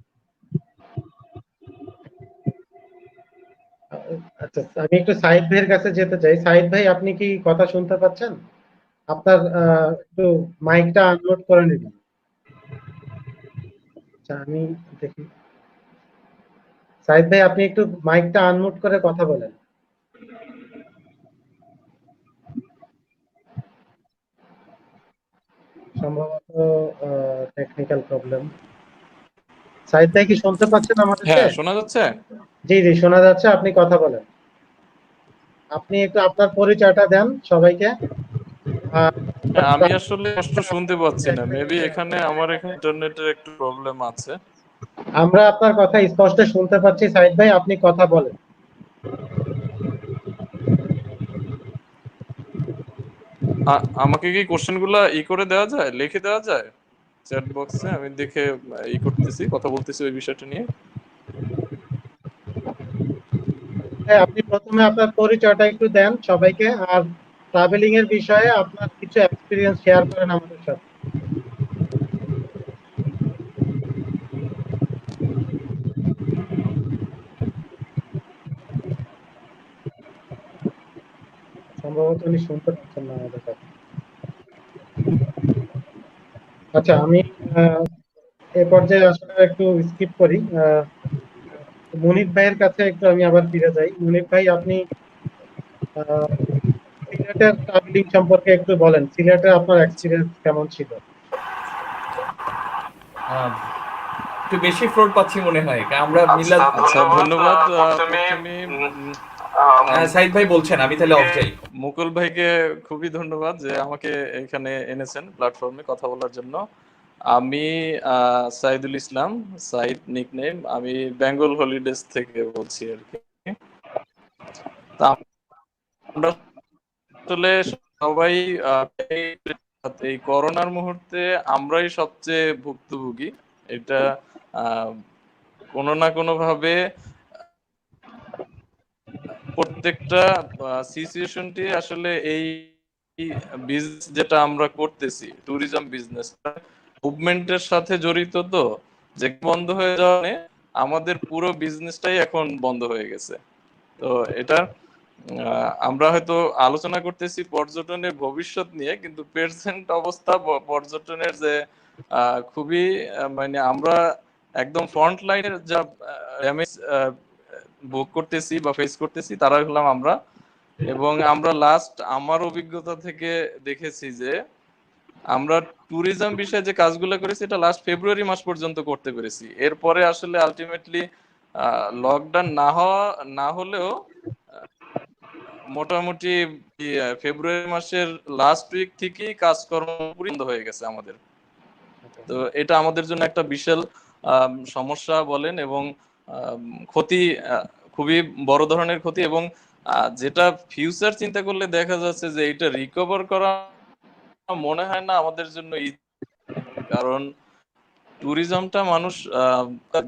আচ্ছা, আমি একটু সাইদ ভাইয়ের কাছে যেতে চাই। সাইদ ভাই, আপনি কি কথা শুনতে পাচ্ছেন? আপনার একটু মাইকটা আনমিউট করে নিন। আচ্ছা, আমি দেখি। সাইদ ভাই, আপনি একটু মাইকটা আনমিউট করে কথা বলেন। সম্ভবত টেকনিক্যাল প্রবলেম। সাইদ ভাই কি শুনতে পাচ্ছেন আমাদেরকে? হ্যাঁ, শোনা যাচ্ছে? জি জি, শোনা যাচ্ছে, আপনি কথা বলেন। আপনি একটু আপনার পরিচয়টা দেন সবাইকে। হ্যাঁ, আমি আসলে স্পষ্ট শুনতে পাচ্ছি না। মেবি এখানে আমার এখানে ইন্টারনেটের একটু প্রবলেম আছে। আমরা আপনার কথা স্পষ্ট শুনতে পাচ্ছি সাইদ ভাই, আপনি কথা বলেন। আমাকে কি কোশ্চেনগুলা করে দেওয়া যায়, লিখে দেওয়া যায় চ্যাট বক্সে? আমি দেখে করতেছি, কথা বলতেছি ওই বিষয়টা নিয়ে। হ্যাঁ, আপনি প্রথমে আপনার পরিচয়টা একটু দেন সবাইকে, আর ট্রাভেলিং এর বিষয়ে আপনার কিছু এক্সপিরিয়েন্স শেয়ার করেন আমাদের সাথে। সম্ভবত উনি শুনতে পাচ্ছেন না আমাদের কথা। আচ্ছা, আমি আহ, এ পর্যায়ে আসলে একটু স্কিপ করি। মুনির ভাইয়ের কাছে একটু আমি আবার ফিরে যাই। মুনির ভাই, আপনি আহ, সিলেটের ট্রাভেলিং সম্পর্কে একটু বলেন। সিলেটে আপনার এক্সপিরিয়েন্স কেমন ছিল? আহ, একটু বেশি ফ্লোর পাচ্ছি মনে হয়, কারণ আমরা মিলাদ। আচ্ছা, ধন্যবাদ। প্রথমে সাইদ ভাই বলছেন, আমি তাহলে অফ যাই। মুকুল ভাইকে খুবই ধন্যবাদ যে আমাকে এখানে এনেছেন প্ল্যাটফর্মে কথা বলার জন্য। আমি সাইদুল ইসলাম, সাইদ নিকনেম। আমি বেঙ্গল হলিডেজ থেকে বলছি আর কি। তা আমরা আসলে সবাই এই করোনার মুহূর্তে আমরাই সবচেয়ে ভুক্তভোগী। এটা কোনো না কোনো ভাবে প্রত্যেকটা সিচুয়েশনটি আসলে এই বিজনেস যেটা আমরা করতেছি, ট্যুরিজম বিজনেস মুভমেন্টের সাথে জড়িত। তো যে বন্ধ হয়ে যাওয়া আমাদের পুরো বিজনেসটাই এখন বন্ধ হয়ে গেছে। তো এটা আমরা হয়তো আলোচনা করতেছি পর্যটনের ভবিষ্যৎ নিয়ে, কিন্তু প্রেজেন্ট অবস্থা পর্যটনের যে খুবই মানে আমরা একদম ফ্রন্ট লাইনের যা ড্যামেজ ভোগ করতেছি বা ফেস করতেছি তারা হলাম আমরা। এবং আমরা লাস্ট আমার অভিজ্ঞতা থেকে দেখেছি যে আমরা ট্যুরিজম বিষয়ে যে কাজগুলো করেছি এটা লাস্ট ফেব্রুয়ারি মাস পর্যন্ত করতে পেরেছি। এরপরে আসলে আলটিমেটলি লকডাউন না হলেও মোটামুটি ফেব্রুয়ারি মাসের লাস্ট উইক থেকেই কাজকর্ম বন্ধ হয়ে গেছে আমাদের। তো এটা আমাদের জন্য একটা বিশাল সমস্যা বলেন, এবং ক্ষতি, খুবই বড় ধরনের ক্ষতি। এবং যেটা ফিউচার চিন্তা করলে দেখা যাচ্ছে যে এটা রিকভার করা মনে হয় না আমাদের জন্য, কারণ ট্যুরিজমটা মানুষ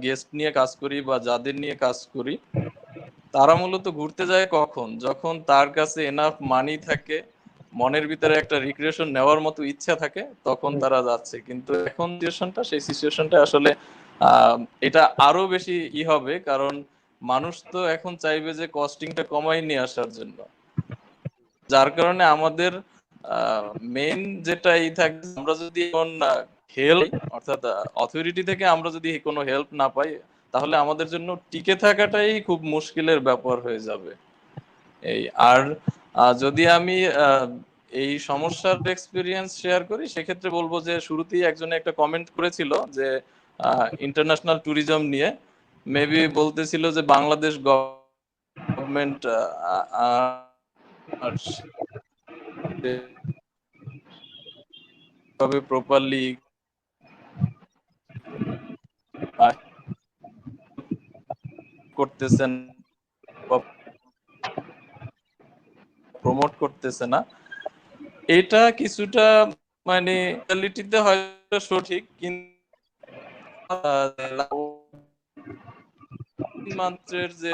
গেস্ট নিয়ে কাজ করি বা যাদের নিয়ে কাজ করি তারা মূলত ঘুরতে যায় কখন, যখন তার কাছে এনাফ মানি থাকে, মনের ভিতরে একটা রিক্রিয়েশন নেওয়ার মতো ইচ্ছা থাকে, তখন তারা যাচ্ছে। কিন্তু এখন সেই সিচুয়েশনটা আসলে এটা আরো বেশি হবে, কারণ মানুষ তো এখন চাইবে যে কস্টিংটা কমাই নিয়ে আসার জন্য। যার কারণে আমাদের মেইন যেটা থাকে, আমরা যদি এখন হেল্প, অর্থাৎ অথরিটি থেকে আমরা যদি কোনো হেল্প না পাই, তাহলে আমাদের জন্য টিকে থাকাটাই খুব মুশকিলের ব্যাপার হয়ে যাবে। এই আর যদি আমি এই সমস্যার এক্সপিরিয়েন্স শেয়ার করি, সেক্ষেত্রে বলবো যে শুরুতেই একজনে একটা কমেন্ট করেছিল যে ইন্টারন্যাশনাল ট্যুরিজম নিয়ে মেবি বলতেছিল যে বাংলাদেশ গভর্নমেন্ট প্রপারলি করতেছেন বা প্রমোট করতেছে না। এটা কিছুটা মানে রিয়ালিটিতে হয়তো সঠিক, কিন্তু মাত্রের যে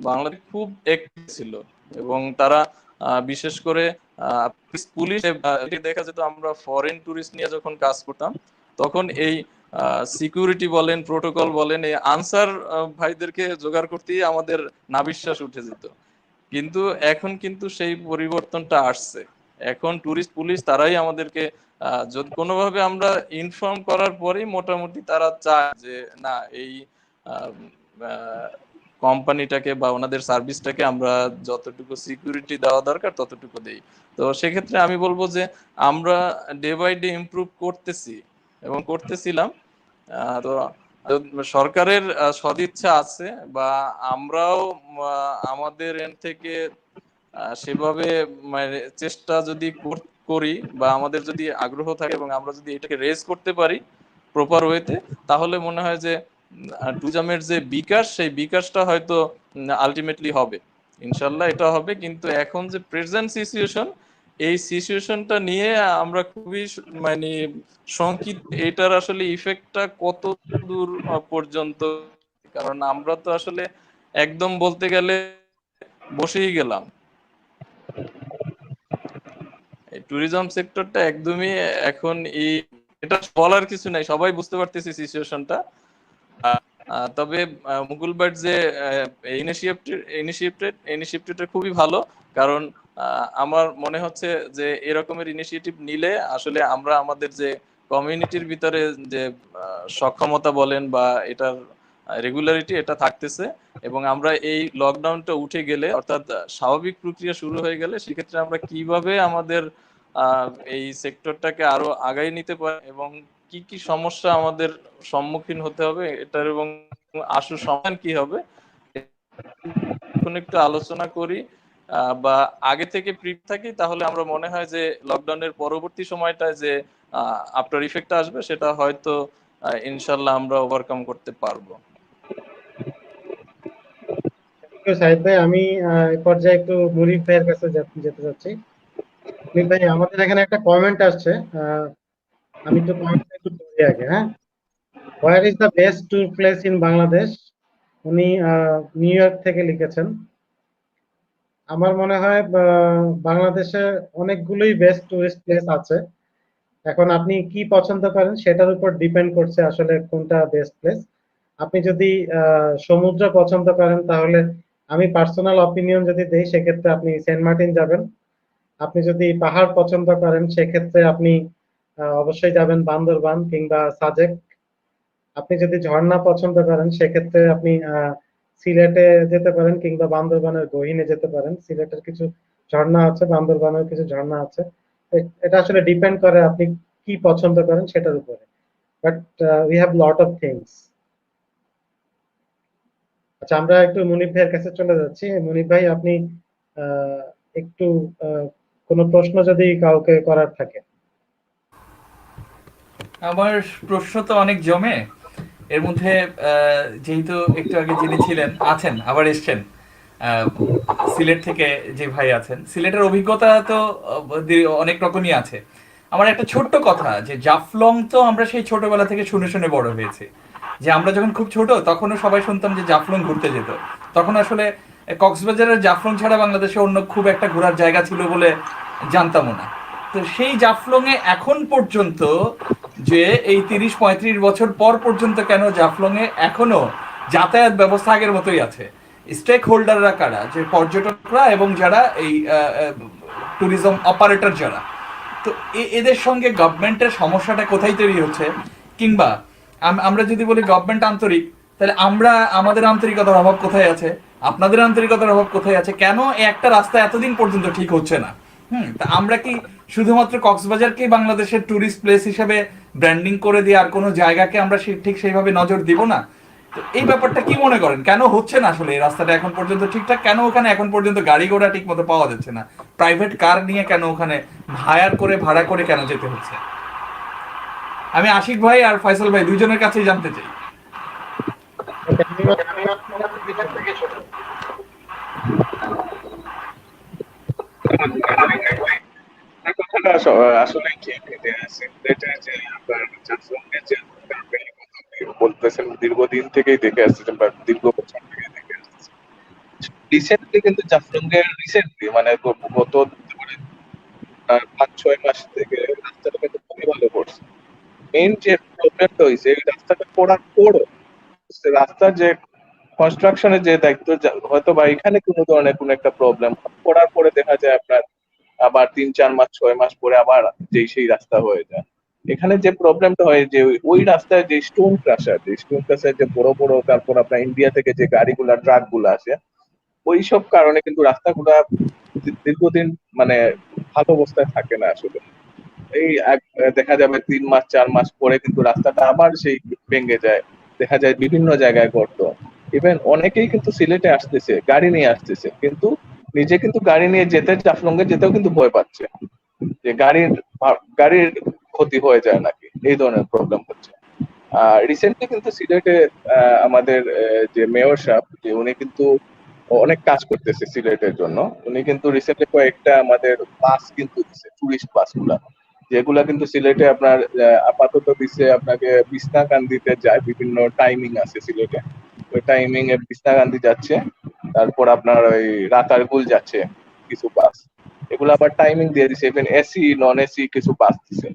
বাংলাদেশ খুব অ্যাক্টিভ ছিল, এবং তারা বিশেষ করে পুলিশ দেখা যেত। আমরা ফরেন ট্যুরিস্ট নিয়ে যখন কাজ করতাম তখন এই সিকিউরিটি বলেন, প্রোটোকল বলেন, এই আনসার ভাইদেরকে জোগাড় করতেই আমাদের নাভিশ্বাস উঠে যেত। কিন্তু এখন কিন্তু সেই পরিবর্তনটা আসছে। এখন ট্যুরিস্ট পুলিশ তারাই আমাদেরকে যদি কোনোভাবে আমরা ইনফর্ম করার পরেই মোটামুটি তারা চায় যে না, এই কোম্পানিটাকে বা ওনাদের সার্ভিসটাকে আমরা যতটুকু সিকিউরিটি দেওয়া দরকার ততটুকু দেই। তো সেক্ষেত্রে আমি বলবো যে আমরা ডে বাই ডে ইমপ্রুভ করতেছি এবং করতেছিলাম। তো সরকারের সদিচ্ছা আছে, বা আমরাও আমাদের এন্ড থেকে সেভাবে মানে চেষ্টা যদি করি, বা আমাদের যদি আগ্রহ থাকে এবং আমরা যদি এটাকে রেজ করতে পারি প্রপার ওয়েতে, তাহলে মনে হয় যে ট্যুরিজমের যে বিকাশ, সেই বিকাশটা হয়তো আলটিমেটলি হবে। ইনশাল্লাহ এটা হবে, কিন্তু এখন যে প্রেজেন্ট সিচুয়েশন, এই সিচুয়েশনটা নিয়ে আমরা খুবই মানে শঙ্কিত, এটার আসলে ইফেক্টটা কত দূর পর্যন্ত। কারণ আমরা তো আসলে একদম বলতে গেলে বসেই গেলাম, এই ট্যুরিজম সেক্টরটা একদমই এখন এই, এটা বলার কিছু নাই, সবাই বুঝতে পারতেছি সিচুয়েশনটা। তবে মুকুল ভাইয়ের যে ইনিশিয়েটিভটা খুবই ভালো, কারণ আমার মনে হচ্ছে যে এরকমের ইনিশিয়েটিভ নিলে আসলে আমরা আমাদের যে কমিউনিটির ভিতরে যে সক্ষমতা বলেন বা এটার রেগুলারিটি এটা থাকতেছে, এবং আমরা এই লকডাউনটা উঠে গেলে অর্থাৎ স্বাভাবিক প্রক্রিয়া শুরু হয়ে গেলে সেক্ষেত্রে আমরা কিভাবে আমাদের এই সেক্টরটাকে আরো আগায় নিতে পারি এবং কি কি সমস্যা আমাদের সম্মুখীন হতে হবে এটার, এবং আশু সমাধান কি হবে এখন একটু আলোচনা করি বা আগে থেকে প্রিপ থাকি, তাহলে আমরা মনে হয় যে লকডাউনের পরবর্তী সময়টায় যে আফটার ইফেক্ট আসবে সেটা হয়তো ইনশাল্লাহ আমরা ওভারকাম করতে পারবো। সাহিদ ভাই, আমি এই পর্যায়ে একটু মুনিফ ভাইয়ের কাছে যেতে চাচ্ছি। মুনিফ ভাই, আমাদের এখানে একটা কমেন্ট আসছে, আমি একটু কমেন্ট একটু পড়ি আগে। হ্যাঁ, where is the best tour place in Bangladesh? উনি নিউ ইয়র্ক থেকে লিখেছেন। আমার মনে হয় বাংলাদেশে অনেকগুলোই বেস্ট টুরিস্ট প্লেস আছে। এখন আপনি কি পছন্দ করেন সেটার উপর ডিপেন্ড করছে আসলে কোনটা বেস্ট প্লেস। আপনি যদি সমুদ্র পছন্দ করেন তাহলে আমি পার্সোনাল অপিনিয়ন যদি দেই সেক্ষেত্রে আপনি সেন্ট মার্টিন যাবেন। আপনি যদি পাহাড় পছন্দ করেন সেক্ষেত্রে আপনি অবশ্যই যাবেন বান্দরবান কিংবা সাজেক। আপনি যদি ঝর্ণা পছন্দ করেন সেক্ষেত্রে আপনি সিলেটে যেতে পারেন কিংবা বান্দরবানের গহীনে যেতে পারেন। সিলেটের কিছু ঝর্ণা আছে, বান্দরবানের কিছু ঝর্ণা আছে। এটা আসলে ডিপেন্ড করে আপনি কি পছন্দ করেন সেটার উপরে। But we have lot of things. আচ্ছা, আমরা একটু মুনিফ ভাইয়ের কাছে চলে যাচ্ছি। মুনিফ ভাই, আপনি একটু কোনো প্রশ্ন যদি কাউকে করার থাকে। আমার প্রশ্ন তো অনেক জমে, এর মধ্যে যেহেতু একটু আগে যিনি ছিলেন আছেন আবার এসছেন সিলেট থেকে, যে ভাই আছেন, সিলেটের অভিজ্ঞতা তো অনেক রকমই আছে। আমার একটা ছোট্ট কথা, যে জাফলং তো আমরা সেই ছোটবেলা থেকে শুনে শুনে বড় হয়েছি, যে আমরা যখন খুব ছোট তখনও সবাই শুনতাম যে জাফলং ঘুরতে যেত। তখন আসলে কক্সবাজারের জাফলং ছাড়া বাংলাদেশে অন্য খুব একটা ঘোরার জায়গা ছিল বলে জানতামও না। তো সেই জাফলং এ এখন পর্যন্ত, যে এই 30-35 বছর পর পর্যন্ত কেন জাফলং এ এখনো যাতায়াত ব্যবস্থা আগের মতোই আছে? স্টেক হোল্ডাররা কারা? যে পর্যটকরা এবং যারা এই ট্যুরিজম অপারেটর যারা। তো এদের সঙ্গে গভর্নমেন্টের সমস্যাটা কোথায় তৈরি হচ্ছে? কিংবা আমরা যদি বলি গভর্নমেন্ট আন্তরিক, তাহলে আমরা আমাদের আন্তরিকতার অভাব কোথায় আছে? আপনাদের আন্তরিকতার অভাব কোথায় আছে? কেন একটা রাস্তা এতদিন পর্যন্ত ঠিক হচ্ছে না? তা আমরা কি শুধুমাত্র কক্সবাজারকেই বাংলাদেশের ট্যুরিস্ট প্লেস হিসেবে ব্র্যান্ডিং করে দিয়ে আর কোনো জায়গাকে আমরা ঠিক সেইভাবে নজর দিব না? তো এই ব্যাপারটা কি মনে করেন, কেন হচ্ছে না আসলে এই রাস্তাটা এখন পর্যন্ত ঠিকঠাক? কেন ওখানে এখন পর্যন্ত গাড়ি ঘোড়া ঠিক মতো পাওয়া যাচ্ছে না? প্রাইভেট কার নিয়ে কেন ওখানে ভাড়া করে কেন যেতে হচ্ছে? আমি আশিক ভাই আর ফয়সাল ভাই দুইজনের কাছেই জানতে চাই। কথাটা আসলে ঠিক, যে সিলেটের যে আপনার জাফলংয়ের যে বলতেছেন দীর্ঘদিন থেকেই দেখে আসছেন বা দীর্ঘ বছর থেকে দেখে আসছেন। রিসেন্টলি কিন্তু রিসেন্টলি মানে গত 5-6 মাস থেকে রাস্তাটা কিন্তু খুবই ভালো করছে। মেইন যে প্রবলেমটা হয়েছে এই রাস্তাটা করার পরও রাস্তার যে কনস্ট্রাকশনের যে দায়িত্ব, হয়তো বা এখানে কোনো ধরনের কোনো একটা প্রবলেম করার পরে দেখা যায় আপনার আবার 3-4 মাস 6 মাস পরে আবার সেই রাস্তা হয়ে যায়। এখানে যে প্রবলেমটা হয় যে ওই রাস্তায় যে স্টোন ক্রাশার যে বড় বড়, তারপর আপনার ইন্ডিয়া থেকে যে গাড়িগুলা ট্রাক গুলো আসে, ওই সব কারণে কিন্তু রাস্তাগুলা দীর্ঘদিন মানে ভালো অবস্থায় থাকে না আসলে। এই দেখা যাবে 3 মাস 4 মাস পরে কিন্তু রাস্তাটা আবার সেই ভেঙে যায়, দেখা যায় বিভিন্ন জায়গায় গর্ত। ইভেন অনেকেই কিন্তু সিলেটে আসতেছে গাড়ি নিয়ে আসতেছে, কিন্তু নিজে কিন্তু গাড়ি নিয়ে যেতে জাফলংয়ে যেতেও কিন্তু ভয় পাচ্ছে যে গাড়ির ক্ষতি হয়ে যায় নাকি, এই ধরনের প্রবলেম হচ্ছে। রিসেন্টলি কিন্তু সিলেটে আমাদের যে মেয়র সাহেব, যে উনি কিন্তু অনেক কাজ করতেছে সিলেটের জন্য। উনি কিন্তু রিসেন্টলি কয়েকটা আমাদের বাস কিন্তু দিছে, টুরিস্ট বাস গুলা, যেগুলা কিন্তু সিলেটে আপনার আপাতত দিছে আপনাকে বিছনাকান্দিতে যায়, বিভিন্ন টাইমিং আছে সিলেটে, ওই টাইমিং এ বিছনাকান্দি যাচ্ছে, তারপর আপনার ওই রাতারগুল যাচ্ছে কিছু বাস, এগুলো আবার টাইমিং দিয়ে দিছে, ইভেন এসি নন এসি কিছু বাস দিছে।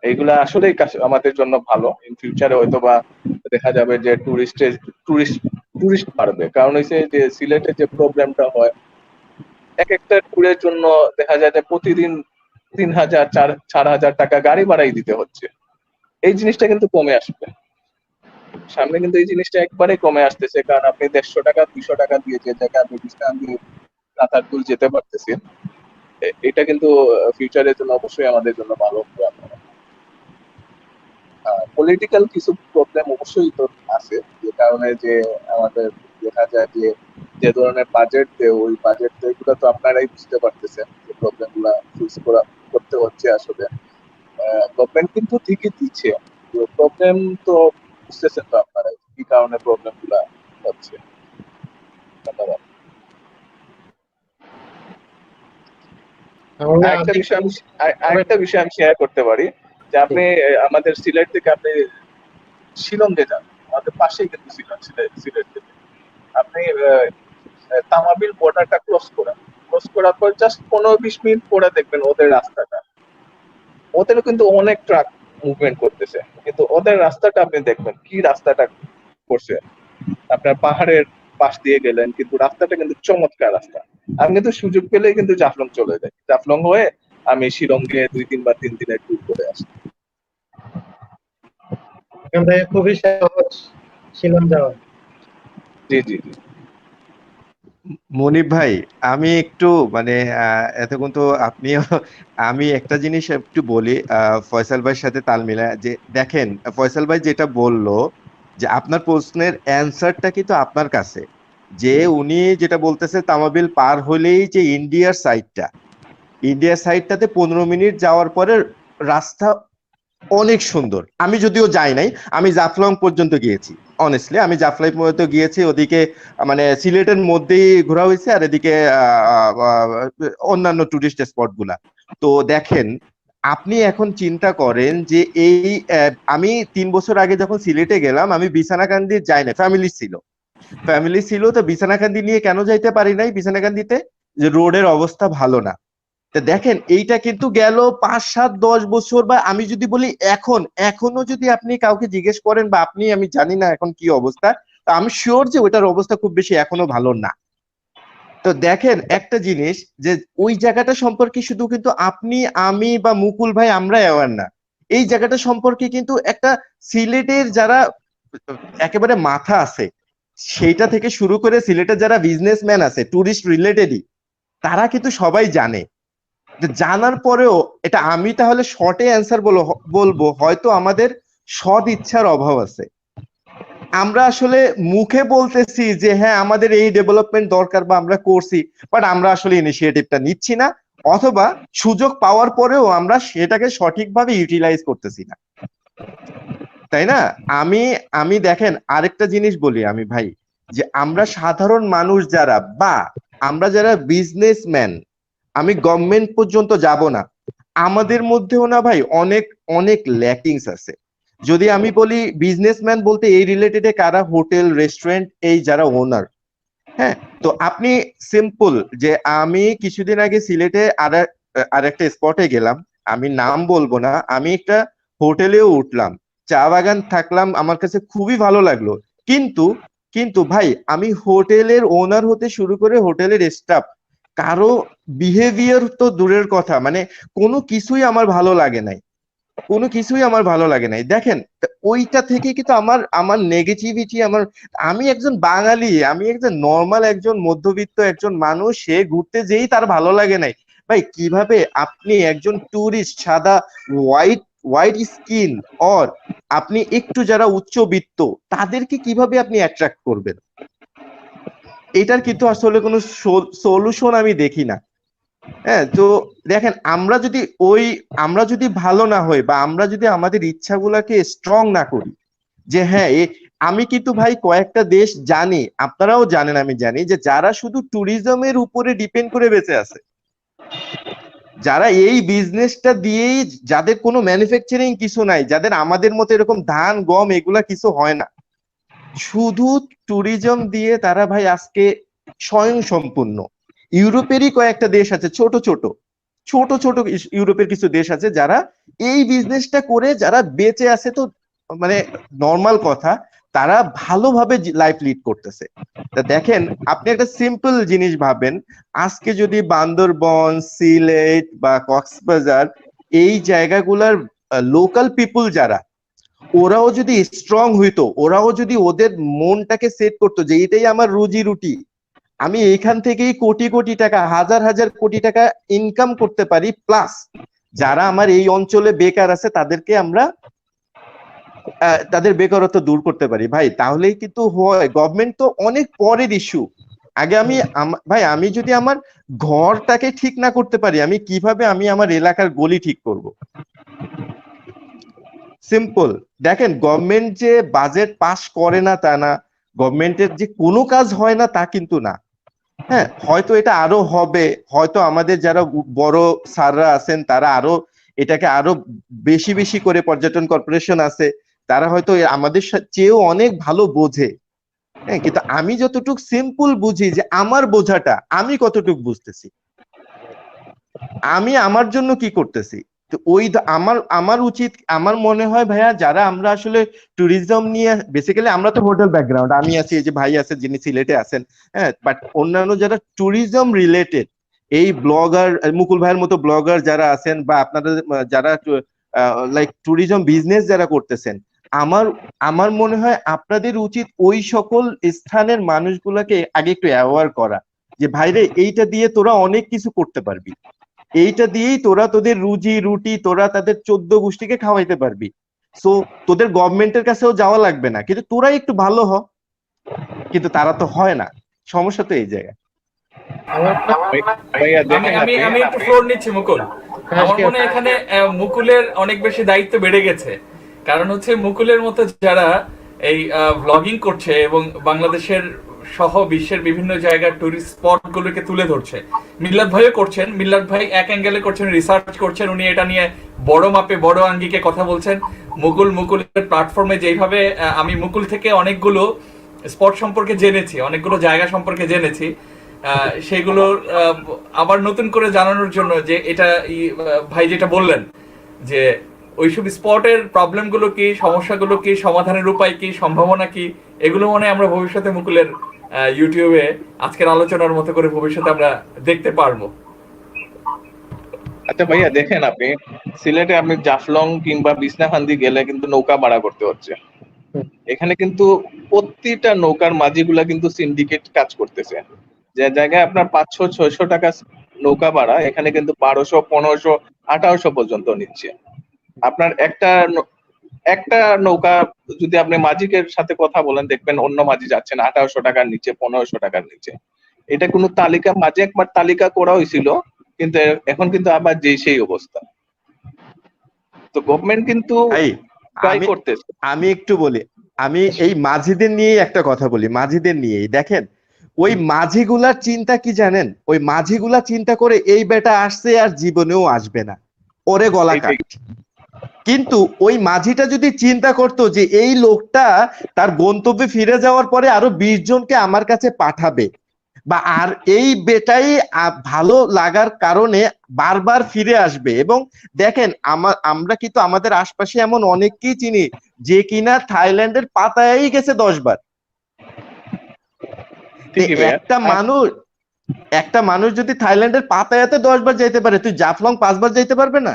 এইগুলা আসলেই আমাদের জন্য ভালো। ইন ফিউচারে হয়তো বা দেখা যাবে যে টুরিস্ট টুরিস্ট বাড়বে, কারণ হচ্ছে যে সিলেটে যে প্রবলেমটা হয়, এক একটা ট্যুরের জন্য দেখা যায় যে প্রতিদিন 3,000 4,000 টাকা গাড়ি ভাড়াই দিতে হচ্ছে। এই জিনিসটা কিন্তু কমে আসবে সামনে, কিন্তু এই জিনিসটা একবারে কমে আসতেছে, কারণ আপনি 150 টাকা 200 টাকা দিয়ে যে জায়গায় আপনি বিশ্রান্তি রাতারগুল যেতে পারতেছেন, এটা কিন্তু ফিউচারের জন্য অবশ্যই আমাদের জন্য ভালো হবে। পলিটিক্যাল কিছু প্রবলেম অবশ্যই তো আছে, যে কারণে যে আমাদের দেখা যায় যে যে ধরনের বাজেট দেয়, ওই বাজেট গুলো তো আপনারাই বুঝতে পারতেছেন যে প্রবলেম গুলা ফেস করতে হচ্ছে। আসলে গভর্নমেন্ট কিন্তু ঠিকই দিচ্ছে, প্রবলেম তো বুঝতেছেন তো আপনারা কি কারণে প্রবলেম গুলা হচ্ছে। ধন্যবাদ। তাহলে আরেকটা বিষয় আমি শেয়ার করতে পারি, যে আপনি আমাদের সিলেট থেকে আপনি শিলংয়ে যান, আমাদের পাশেই কিন্তু সিলেট থেকে আপনি তামাবিল বর্ডারটা ক্রস করার পর জাস্ট 15-20 মিনিট পরে দেখবেন ওদের রাস্তাটা, ওদেরও কিন্তু অনেক ট্রাক মুভমেন্ট করতেছে, কিন্তু ওদের রাস্তাটা আপনি দেখবেন কি রাস্তাটা করছে। আপনার পাহাড়ের পাশ দিয়ে গেলেন, কিন্তু রাস্তাটা কিন্তু চমৎকার রাস্তা। আমি কিন্তু সুযোগ পেলেই কিন্তু জাফলং চলে যাই, জাফলং হয়ে আমি শিলং গিয়ে 2-3 বা 3 দিনের ট্যুর করে আসি। এখান থেকে খুবই সহজ শিলং যাওয়া। জি জি জি। মনিব ভাই, আমি একটু মানে এতক্ষণ তো আপনিও আমি একটা জিনিস একটু বলি ফয়সাল ভাইয়ের সাথে তাল মিলায়, যে দেখেন ফয়সাল ভাই যেটা বললো যে আপনার প্রশ্নের অ্যান্সারটা কিন্তু আপনার কাছে, যে উনি যেটা বলতেছে তামাবিল পার হলেই যে ইন্ডিয়ার সাইডটাতে 15 মিনিট যাওয়ার পরে রাস্তা অনেক সুন্দর। আমি যদিও যাই নাই, আমি জাফলং পর্যন্ত গিয়েছি। অনেস্টলি আমি জাফলং পর্যন্ত গিয়েছি, ওদিকে মানে সিলেটের মধ্যেই ঘোরা হয়েছে, আর এদিকে অন্যান্য টুরিস্ট স্পট গুলা। তো দেখেন, আপনি এখন চিন্তা করেন যে এই আমি 3 বছর আগে যখন সিলেটে গেলাম, আমি বিছানাকান্দি যাই না, ফ্যামিলি ছিল তো বিছানাকান্দি নিয়ে কেন যাইতে পারি নাই বিছানাকান্দিতে, যে রোডের অবস্থা ভালো না। তো দেখেন এইটা কিন্তু গেল 5-7-10 বছর, বা আমি যদি বলি এখনো যদি আপনি কাউকে জিজ্ঞেস করেন, বা আপনি, আমি জানি না এখন কি অবস্থা, তো আমি শিওর যে ওইটার অবস্থা খুব বেশি এখনো ভালো না। তো দেখেন একটা জিনিস, যে ওই জায়গাটা সম্পর্কে শুধু কিন্তু আপনি, আমি বা মুকুল ভাই আমরা অ্যাওয়ার না, এই জায়গাটা সম্পর্কে কিন্তু একটা সিলেটের যারা একেবারে মাথা আছে, সেইটা থেকে শুরু করে সিলেটের যারা বিজনেসম্যান আছে টুরিস্ট রিলেটেডই, তারা কিন্তু সবাই জানে। জানার পরেও এটা আমি তাহলে শর্টে অ্যান্সার বলবো, হয়তো আমাদের সৎ ইচ্ছার অভাব আছে। আমরা আসলে মুখে বলতেছি যে হ্যাঁ আমাদের এই ডেভেলপমেন্ট দরকার বা আমরা করছি, বাট আমরা আসলে ইনিশিয়েটিভটা নিচ্ছি না, অথবা সুযোগ পাওয়ার পরেও আমরা সেটাকে সঠিকভাবে ইউটিলাইজ করতেছি না, তাই না? আমি আমি দেখেন আরেকটা জিনিস বলি আমি ভাই, যে আমরা সাধারণ মানুষ যারা, বা আমরা যারা বিজনেসম্যান, আমি গভর্নমেন্ট পর্যন্ত যাব না, আমাদের মধ্যেও না ভাই অনেক অনেক ল্যাকিংস আছে। যদি আমি বলি বিজনেসম্যান বলতে এই রিলেটেডে কারা, হোটেল রেস্টুরেন্ট এই যারা ওনার, হ্যাঁ, তো আপনি সিম্পল, যে আমি কিছুদিন আগে সিলেটে আর একটা স্পটে গেলাম, আমি নাম বলবো না, আমি একটা হোটেলেও উঠলাম, চা বাগান থাকলাম, আমার কাছে খুবই ভালো লাগলো। কিন্তু কিন্তু ভাই আমি হোটেলের ওনার হতে শুরু করে হোটেলের স্টাফ, কারো বিহেভিয়ার তো দূরের কথা, মানে কোনো কিছুই আমার ভালো লাগে নাই, দেখেন ওইটা থেকে কিন্তু আমার আমার নেগেটিভিটি, আমি একজন বাঙালি, আমি একজন নর্মাল একজন মধ্যবিত্ত একজন মানুষ, সে ঘুরতে যেই তার ভালো লাগে নাই, ভাই কিভাবে আপনি একজন টুরিস্ট, সাদা হোয়াইট হোয়াইট স্কিন, অর আপনি একটু যারা উচ্চবিত্ত, তাদেরকে কিভাবে আপনি অ্যাট্রাক্ট করবেন? এটার কিন্তু আসলে কোনো সলিউশন আমি দেখি না। হ্যাঁ, তো দেখেন আমরা যদি ভালো না হই, বা আমরা যদি আমাদের ইচ্ছাগুলাকে স্ট্রং না করি, যে হ্যাঁ আমি কিন্তু ভাই কয়েকটা দেশ জানি, আপনারাও জানেন, আমি জানি যে যারা শুধু ট্যুরিজমের উপরে ডিপেন্ড করে বেঁচে আছে, যারা এই বিজনেসটা দিয়েই, যাদের কোনো ম্যানুফ্যাকচারিং কিছু নাই, যাদের আমাদের মতো এরকম ধান গম এগুলা কিছু হয় না, শুধু ট্যুরিজম দিয়ে তারা ভাই আজকে স্বয়ং সম্পূর্ণ। ইউরোপেরই কয়েকটা দেশ আছে, ছোট ছোট ইউরোপের কিছু দেশ আছে যারা এই বিজনেসটা করে যারা বেঁচে আছে, তো মানে নর্মাল কথা, তারা ভালোভাবে লাইফ লিড করতেছে। তা দেখেন, আপনি একটা সিম্পল জিনিস ভাবেন, আজকে যদি বান্দরবন, সিলেট বা কক্সবাজার এই জায়গাগুলার লোকাল পিপল যারা, ওরাও যদি স্ট্রং হইতো, ওরাও যদি ওদের মনটাকে সেট করতো যে এটাই আমার রুজি রুটি, আমি এইখান থেকেই কোটি কোটি টাকা, হাজার হাজার কোটি টাকা ইনকাম করতে পারি, প্লাস যারা আমার এই অঞ্চলে বেকার আছে তাদেরকে আমরা তাদের বেকারত্ব দূর করতে পারি ভাই, তাহলেই কিন্তু হয়। গভর্নমেন্ট তো অনেক পরের ইস্যু। আগে ভাই আমি যদি আমার ঘরটাকে ঠিক না করতে পারি, আমি কিভাবে আমি আমার এলাকার গলি ঠিক করব? সিম্পল। দেখেন, গভর্নমেন্ট যে বাজেট পাস করে না তা না, গভর্নমেন্টের যে কোনো কাজ হয় না তা কিন্তু না। হ্যাঁ, হয়তো এটা আরো হবে, হয়তো আমাদের যারা বড় স্যাররা আছেন তারা আরো এটাকে আরো বেশি বেশি করে, পর্যটন কর্পোরেশন আছে, তারা হয়তো আমাদের চেয়েও অনেক ভালো বোঝে। হ্যাঁ, কিন্তু আমি যতটুকু সিম্পল বুঝি যে আমার বোঝাটা আমি কতটুকু বুঝতেছি, আমি আমার জন্য কি করতেছি, তো ওই আমার উচিত, আমার মনে হয় ভাইয়া, যারা আমরা আসলে ট্যুরিজম নিয়ে, বেসিক্যালি আমরা তো হোটেল ব্যাকগ্রাউন্ড, আমি আছি, এই যে ভাই আছে যিনি সিলেটে আছেন, হ্যাঁ, বাট অন্যান্য যারা ট্যুরিজম রিলেটেড, এই ব্লগার, মুকুল ভাইয়ের মতো ব্লগার যারা আছেন, বা আপনাদের যারা লাইক ট্যুরিজম বিজনেস যারা করতেছেন, আমার আমার মনে হয় আপনাদের উচিত ওই সকল স্থানের মানুষগুলোকে আগে একটু অ্যাওয়ার করা, যে ভাইরে এইটা দিয়ে তোরা অনেক কিছু করতে পারবি, এইটা দিয়েই তোরা তোদের রুজি রুটি, তোরা তাদের 14 গোষ্ঠীকে খাওয়াইতে পারবি। সো তোদের গভর্নমেন্টের কাছেও যাওয়া লাগবে না, কিন্তু তোরা একটু ভালো হ। কিন্তু তারা তো হয় না, সমস্যা তো এই জায়গায়। ভাইয়া দেখেন আমি আপনি, আমি একটু ফ্লোর নিচ্ছি মুকুল। আমার মনে হয় এখানে মুকুলের অনেক বেশি দায়িত্ব বেড়ে গেছে, কারণ হচ্ছে মুকুলের মতো যারা এই ভ্লগিং করছে এবং বাংলাদেশের সহ বিশ্বের বিভিন্ন জায়গার টুরিস্ট স্পট গুলোকে তুলে ধরছে, মিল্লাত ভাইও করছেন। মিল্লাত ভাই এক অ্যাঙ্গেলে করছেন, রিসার্চ করছেন, উনি এটা নিয়ে বড় মাপে বড় আঙ্গিকে কথা বলছেন। মুকুলের প্ল্যাটফর্মে যেইভাবে আমি মুকুল থেকে অনেকগুলো স্পট সম্পর্কে জেনেছি, অনেকগুলো জায়গা সম্পর্কে জেনেছি, সেগুলো আবার নতুন করে জানানোর জন্য, যে এটা ভাই যেটা বললেন যে ওইসব স্পটের প্রবলেমগুলো কি, সমস্যাগুলো কি, সমাধানের উপায় কি, সম্ভাবনা কি, এগুলো মনে আমরা ভবিষ্যতে মুকুলের ইউটিউবে আজকের আলোচনার মতো করে ভবিষ্যতে আমরা দেখতে পারবো। আচ্ছা ভাইয়া দেখেন, আপনি সিলেটে আপনি জাফলং কিংবা বিছনাকান্দি গেলে কিন্তু নৌকা ভাড়া করতে হচ্ছে। এখানে কিন্তু প্রতিটা নৌকার মাঝিগুলা কিন্তু সিন্ডিকেট কাজ করতেছে, যে জায়গায় আপনার 500-600 টাকা নৌকা ভাড়া, এখানে কিন্তু 1200, 1500, 1800 পর্যন্ত নিচ্ছে। আপনার একটা নৌকা যদি আপনি মাঝিকের সাথে কথা বলেন, দেখবেন অন্য মাঝি যাচ্ছেন 1800 টাকার নিচে, 1500 টাকার নিচে। এটা কোনো তালিকা, মাঝে একবার তালিকা করা হয়েছিল, কিন্তু এখন কিন্তু আবার সেই অবস্থা। তো গভর্নমেন্ট কিন্তু ট্রাই করতেছে। আমি একটু বলি, আমি এই মাঝিদের নিয়ে একটা কথা বলি, মাঝিদের নিয়েই দেখেন, ওই মাঝিগুলার চিন্তা কি জানেন? ওই মাঝিগুলা চিন্তা করে এই বেটা আসছে আর জীবনেও আসবে না, ওরে গলা কাট। কিন্তু ওই মাঝিটা যদি চিন্তা করতো যে এই লোকটা তার গন্তব্যে ফিরে যাওয়ার পরে আরো 20 জনকে আমার কাছে পাঠাবে, বা আর এই বেটাই ভালো লাগার কারণে বারবার ফিরে আসবে। এবং দেখেন, আমরা কিন্তু আমাদের আশপাশে এমন অনেককেই চিনি যে কিনা থাইল্যান্ডের পাতায়াই গেছে 10 বার। একটা মানুষ যদি থাইল্যান্ডের পাতায়াতে 10 বার যাইতে পারে, তুই জাফলং 5 বার যাইতে পারবে না?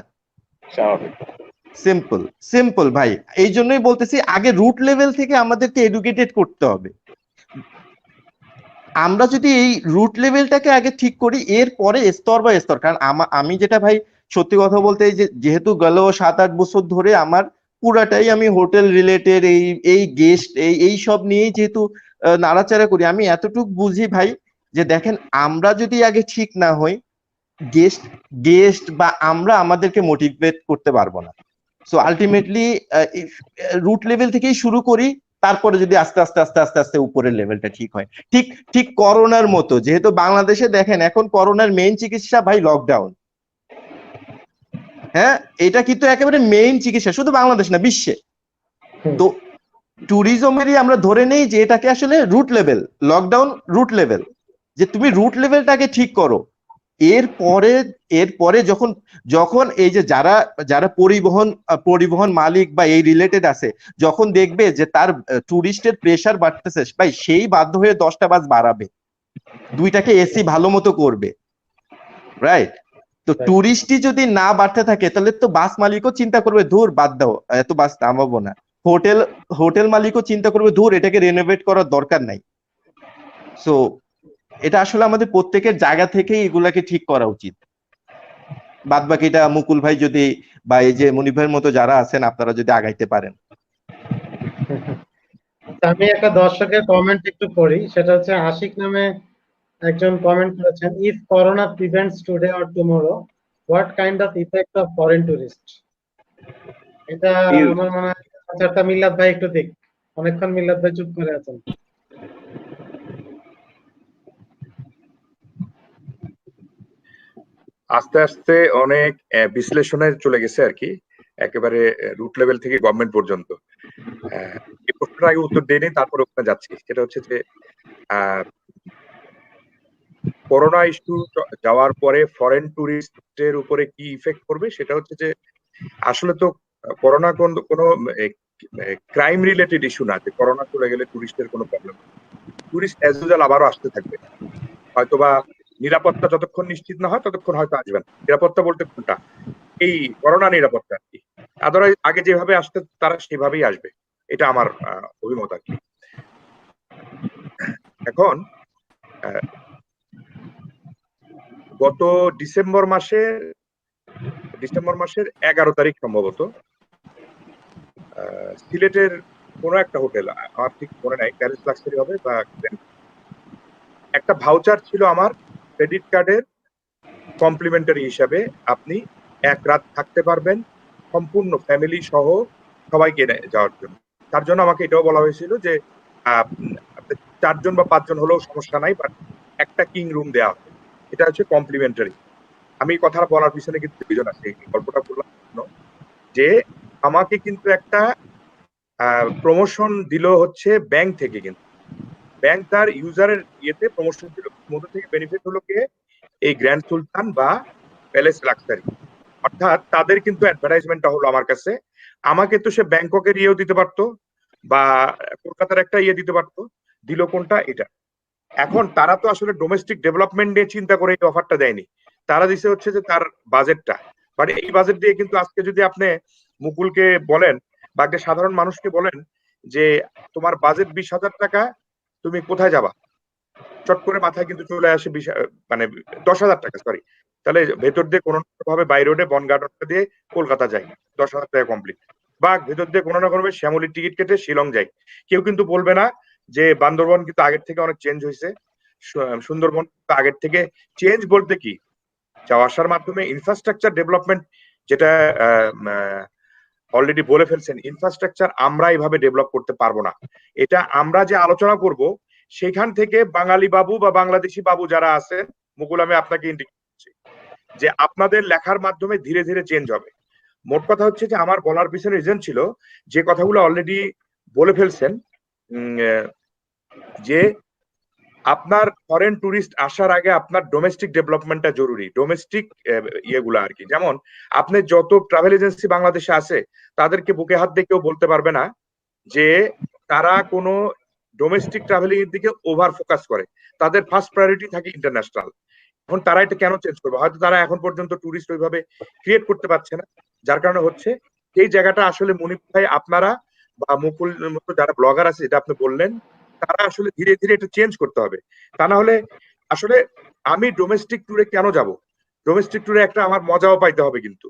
সিম্পল ভাই। এই জন্যই বলতেছি, আগে রুট লেভেল থেকে আমাদেরকে এডুকেটেড করতে হবে। আমরা যদি এই রুট লেভেলটাকে আগে ঠিক করি, এরপরে স্তর বাই স্তর, কারণ আমি যেটা ভাই সত্যি কথা বলতে, যেহেতু গেল 7-8 বছর ধরে আমার পুরাটাই আমি হোটেল রিলেটেড, এই গেস্ট এই সব নিয়েই যেহেতু নাড়াচাড়া করি, আমি এতটুকু বুঝি ভাই, যে দেখেন, আমরা যদি আগে ঠিক না হই, গেস্ট বা আমরা আমাদেরকে মোটিভেট করতে পারবো না। সো আলটিমেটলি রুট লেভেল থেকেই শুরু করি, তারপরে যদি আস্তে আস্তে আস্তে আস্তে আস্তে উপরের লেভেলটা ঠিক হয়। ঠিক ঠিক করোনার মতো, যেহেতু বাংলাদেশে দেখেন এখন করোনার মেইন চিকিৎসা ভাই লকডাউন। হ্যাঁ, এটা কিন্তু একেবারে মেইন চিকিৎসা, শুধু বাংলাদেশ না, বিশ্বে। তো ট্যুরিজমেরই আমরা ধরে নেই যে এটাকে আসলে root level, lockdown root level, যে তুমি রুট লেভেলটাকে ঠিক করো। এরপরে যখন যখন এই যে যারা যারা পরিবহন মালিক বা এই রিলেটেড আছে, যখন দেখবে যে তার টুরিস্টের প্রেসার বাড়তেছে, ভাই সেই বাধ্য হয়ে 10টা বাস বাড়াবে, 2টাকে এসি ভালো মতো করবে, রাইট? তো টুরিস্টই যদি না বাড়তে থাকে তাহলে তো বাস মালিকও চিন্তা করবে ধুর বাদ দাও, এত বাস নামাবো না। হোটেল মালিকও চিন্তা করবে ধুর এটাকে রেনোভেট করার দরকার নাই। সো এটা আসলে আমাদের প্রত্যেকের জায়গা থেকেই এগুলাকে ঠিক করা উচিত। বাদ বাকিটা মুকুল ভাই যদি বা এই যে মনির ভাইয়ের মতো যারা আছেন আপনারা যদি আগাইতে পারেন। আমি একটা দর্শকের কমেন্ট একটু পড়ি, সেটা হচ্ছে আশিক নামে একজন কমেন্ট করেছেন, if corona prevents today or tomorrow what kind of effect of foreign tourist. এটা আমার মনে হয় আচ্ছা মিল্লাত ভাই একটু দেখ, অনেকক্ষণ মিল্লাত ভাই চুপ করে আছেন। আস্তে আস্তে অনেক বিশ্লেষণে চলে গেছে আর কি, একেবারে রুট লেভেল থেকে গভর্নমেন্ট পর্যন্ত। এই প্রশ্নটা আগে উত্তর দেয়নি, তারপরে ওখানে যাচ্ছি। সেটা হচ্ছে যে করোনা ইস্যু যাওয়ার পরে ফরেন টুরিস্টের উপরে কি ইফেক্ট করবে, সেটা হচ্ছে যে আসলে তো করোনা কোনো ক্রাইম রিলেটেড ইস্যু না যে করোনা চলে গেলে টুরিস্টের কোনো প্রবলেম। টুরিস্ট অ্যাজ ইউজুয়াল আবারও আসতে থাকবে, হয়তোবা নিরাপত্তা যতক্ষণ নিশ্চিত না হয় ততক্ষণ হয়তো আসবেন। নিরাপত্তা বলতে কোনটা? এই করোনা নিরাপত্তা আর কি। আদারওয়াইজ আগে যেভাবে আসতে তারা সেভাবেই আসবে, এটা আমার অভিমত আর কি। এখন গত ডিসেম্বর মাসের 11 তারিখ সম্ভবত সিলেটের কোনো একটা হোটেল, আমার ঠিক মনে নাই, প্যারিস লাক্সারি হবে বা একটা ভাউচার ছিল আমার ক্রেডিট কার্ডের কমপ্লিমেন্টারি হিসাবে, আপনি 1 রাত থাকতে পারবেন সম্পূর্ণ ফ্যামিলি সহ সবাইকে যাওয়ার জন্য। তার জন্য আমাকে এটাও বলা হয়েছিল যে 4 জন বা 5 জন হলেও সমস্যা নাই, বাট একটা কিং রুম দেওয়া হবে। এটা হচ্ছে কমপ্লিমেন্টারি। আমি কথা বলার পিছনে কিন্তু রিজন আছে, এই গল্পটা বললাম যে আমাকে কিন্তু একটা প্রমোশন দিল হচ্ছে ব্যাংক থেকে, কিন্তু ব্যাংক তার ইউজারের ইয়েতে প্রমোশন দিল, মধ্যে থেকে বেনিফিট হলো কে? এই গ্র্যান্ড সুলতান বা প্যালেস লাক্সারি। অর্থাৎ তাদের কিন্তু অ্যাডভার্টাইজমেন্টটা হলো আমার কাছে। আমাকে তো সে ব্যাংককের ইয়েও দিতে পারতো বা কলকাতার একটা ইয়ে দিতে পারতো, দিল কোনটা? এটা। এখন তারা তো আসলে ডোমেস্টিক ডেভেলপমেন্ট নিয়ে চিন্তা করে এই অফারটা দেয়নি, তারা দিছে হচ্ছে যে তার বাজেটটা। বাট এই বাজেট দিয়ে কিন্তু আজকে যদি আপনি মুকুলকে বলেন বা একটা সাধারণ মানুষকে বলেন যে তোমার বাজেট 20,000 টাকা, তুমি কোথায় যাবা, চট করে মাথায় কিন্তু চলে আসে মানে 10,000 টাকা, সরি, তাহলে ভেতর দিয়ে কোনো ভাবে বাই রোডে বনগার্ডনটা দিয়ে কলকাতা যাই, 10,000 টাকা কমপ্লিট। বা ভেতর দিয়ে কোনো না কোনো শ্যামলির টিকিট কেটে শিলং যাই। কেউ কিন্তু বলবে না যে বান্দরবন কিন্তু আগের থেকে অনেক চেঞ্জ হয়েছে, সুন্দরবন আগের থেকে চেঞ্জ বলতে কি, যাওয়া আসার মাধ্যমে ইনফ্রাস্ট্রাকচার ডেভেলপমেন্ট, যেটা অলরেডি বলে ফেলছেন, ইনফ্রাস্ট্রাকচার আমরা এইভাবে ডেভেলপ করতে পারবো না। এটা আমরা যে আলোচনা করব সেখান থেকে বাঙালি বাবু বা বাংলাদেশি বাবু যারা আছেন, মুকুল আমি আপনাকে ইন্ডিকেট করছি যে আপনাদের লেখার মাধ্যমে ধীরে ধীরে চেঞ্জ হবে। মোট কথা হচ্ছে যে আমার বলার পিছনে রিজন ছিল যে কথাগুলো অলরেডি বলে ফেলছেন, যে আপনার ফরেন টুরিস্ট আসার আগে আপনার ডোমেস্টিক ডেভেলপমেন্টটা জরুরি। ডোমেস্টিক ইয়েগুলো আর কি, যেমন আপনি যত ট্রাভেল এজেন্সি বাংলাদেশে আছে তাদেরকে বুকে হাত দিয়ে কেউ বলতে পারবে না যে তারা কোনো ডোমেস্টিক ট্রাভেলিং এর দিকে ওভার ফোকাস করে, তাদের ফার্স্ট প্রায়োরিটি থাকে ইন্টারন্যাশনাল। এখন তারা এটা কেন চেঞ্জ করবে? হয়তো তারা এখন পর্যন্ত টুরিস্ট ওইভাবে ক্রিয়েট করতে পারছে না, যার কারণে হচ্ছে এই জায়গাটা আসলে মনির ভাই আপনারা বা মুকুল মতো যারা ব্লগার আছে, যেটা আপনি বললেন, তারা আসলে ধীরে ধীরে এটা চেঞ্জ করতে হবে। তা না হলে আসলে আমি ডোমেস্টিক ট্যুরে কেন যাব? ডোমেস্টিক ট্যুরে একটা আমার মজাও পাইতে হবে। কিন্তু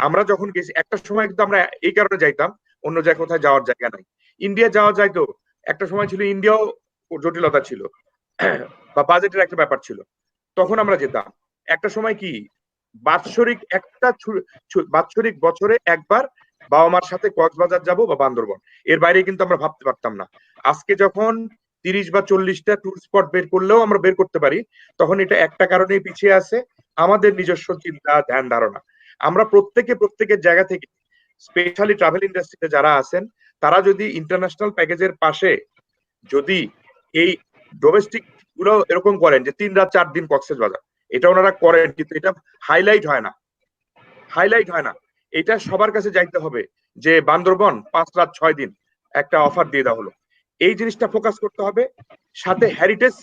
আমরা যখন গেছি একটা সময় কিন্তু আমরা এই কারণে যাইতাম, অন্য জায়গায় কোথায় যাওয়ার জায়গা নাই, ইন্ডিয়া যাওয়া যাইতো, একটা সময় ছিল ইন্ডিয়াও জটিলতা ছিল বা বাজেটের একটা ব্যাপার ছিল, তখন আমরা যেতাম। একটা সময় কি বাৎসরিক বছরে একবার বাবা মার সাথে কক্সবাজার যাব বা বান্দরবন, এর বাইরে কিন্তু আমরা ভাবতে পারতাম না। আজকে যখন 30 বা 40টা ট্যুর স্পট বের করলেও আমরা বের করতে পারি, তখন এটা একটা কারণেই পিছিয়ে আছে, আমাদের নিজস্ব চিন্তা, ধ্যান, ধারণা। আমরা প্রত্যেকের জায়গা থেকে, স্পেশালি ট্রাভেল ইন্ডাস্ট্রিতে যারা আছেন, তারা যদি ইন্টারন্যাশনাল প্যাকেজের পাশে যদি এই ডোমেস্টিক গুলো এরকম করেন যে 3 রাত 4 দিন কক্সবাজার, এটা ওনারা করেন, কিন্তু এটা হাইলাইট হয় না। এটা সবার কাছে যাইতে হবে যে বান্দরবন 5 রাত 6 দিন একটা অফার দিয়ে দেওয়া হলো, এই জিনিসটা ফোকাস করতে হবে। সাথে হেরিটেজ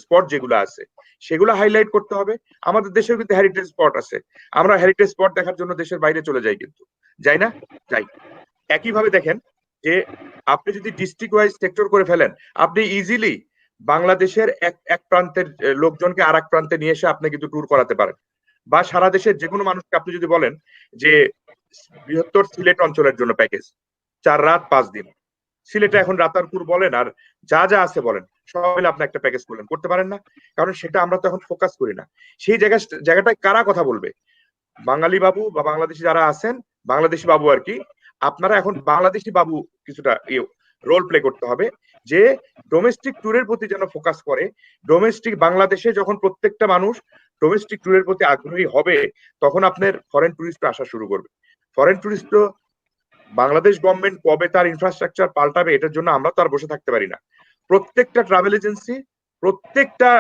স্পট যেগুলো আছে সেগুলো হাইলাইট করতে হবে। আমাদের দেশেও কিন্তু হেরিটেজ স্পট আছে, আমরা হেরিটেজ স্পট দেখার জন্য দেশের বাইরে চলে যাই, কিন্তু যাই না? যাই। একইভাবে দেখেন যে আপনি যদি ডিস্ট্রিক্ট ওয়াইজ সেক্টর করে ফেলেন, আপনি ইজিলি বাংলাদেশের এক প্রান্তের লোকজনকে আর এক প্রান্তে নিয়ে এসে আপনি কিন্তু ট্যুর করাতে পারেন। বা সারা দেশের যে কোনো মানুষকে আপনি যদি বলেন যে বৃহত্তর সিলেট অঞ্চলের জন্য প্যাকেজ 4 রাত 5 দিন, সিলেটে এখন রাতারপুর বলেন আর যা আছে বলেন, সব মিলে আপনি একটা প্যাকেজ করতে পারেন না? কারণ সেটা আমরা তো এখন ফোকাস করি না। সেই জায়গাটায় কারা কথা বলবে? বাঙালি বাবু বা বাংলাদেশি যারা আছেন, বাংলাদেশি বাবু আর কি, আপনারা এখন বাংলাদেশি বাবু কিছুটা রোল প্লে করতে হবে, যে ডোমেস্টিক ট্যুরের প্রতি যেন ফোকাস করে। ডোমেস্টিক বাংলাদেশে যখন প্রত্যেকটা মানুষ ডোমেস্টিক ট্যুরের প্রতি আগ্রহী হবে, তখন আপনার ফরেন ট্যুরিস্ট আসা শুরু করবে। ফরেন ট্যুরিস্ট বাংলাদেশ গভর্নমেন্ট কবে তার ইনফ্রাস্ট্রাকচার পাল্টাবে, এটার জন্য আমরা তো আর বসে থাকতে পারি না। প্রত্যেকটা ট্রাভেল এজেন্সি, প্রত্যেকটা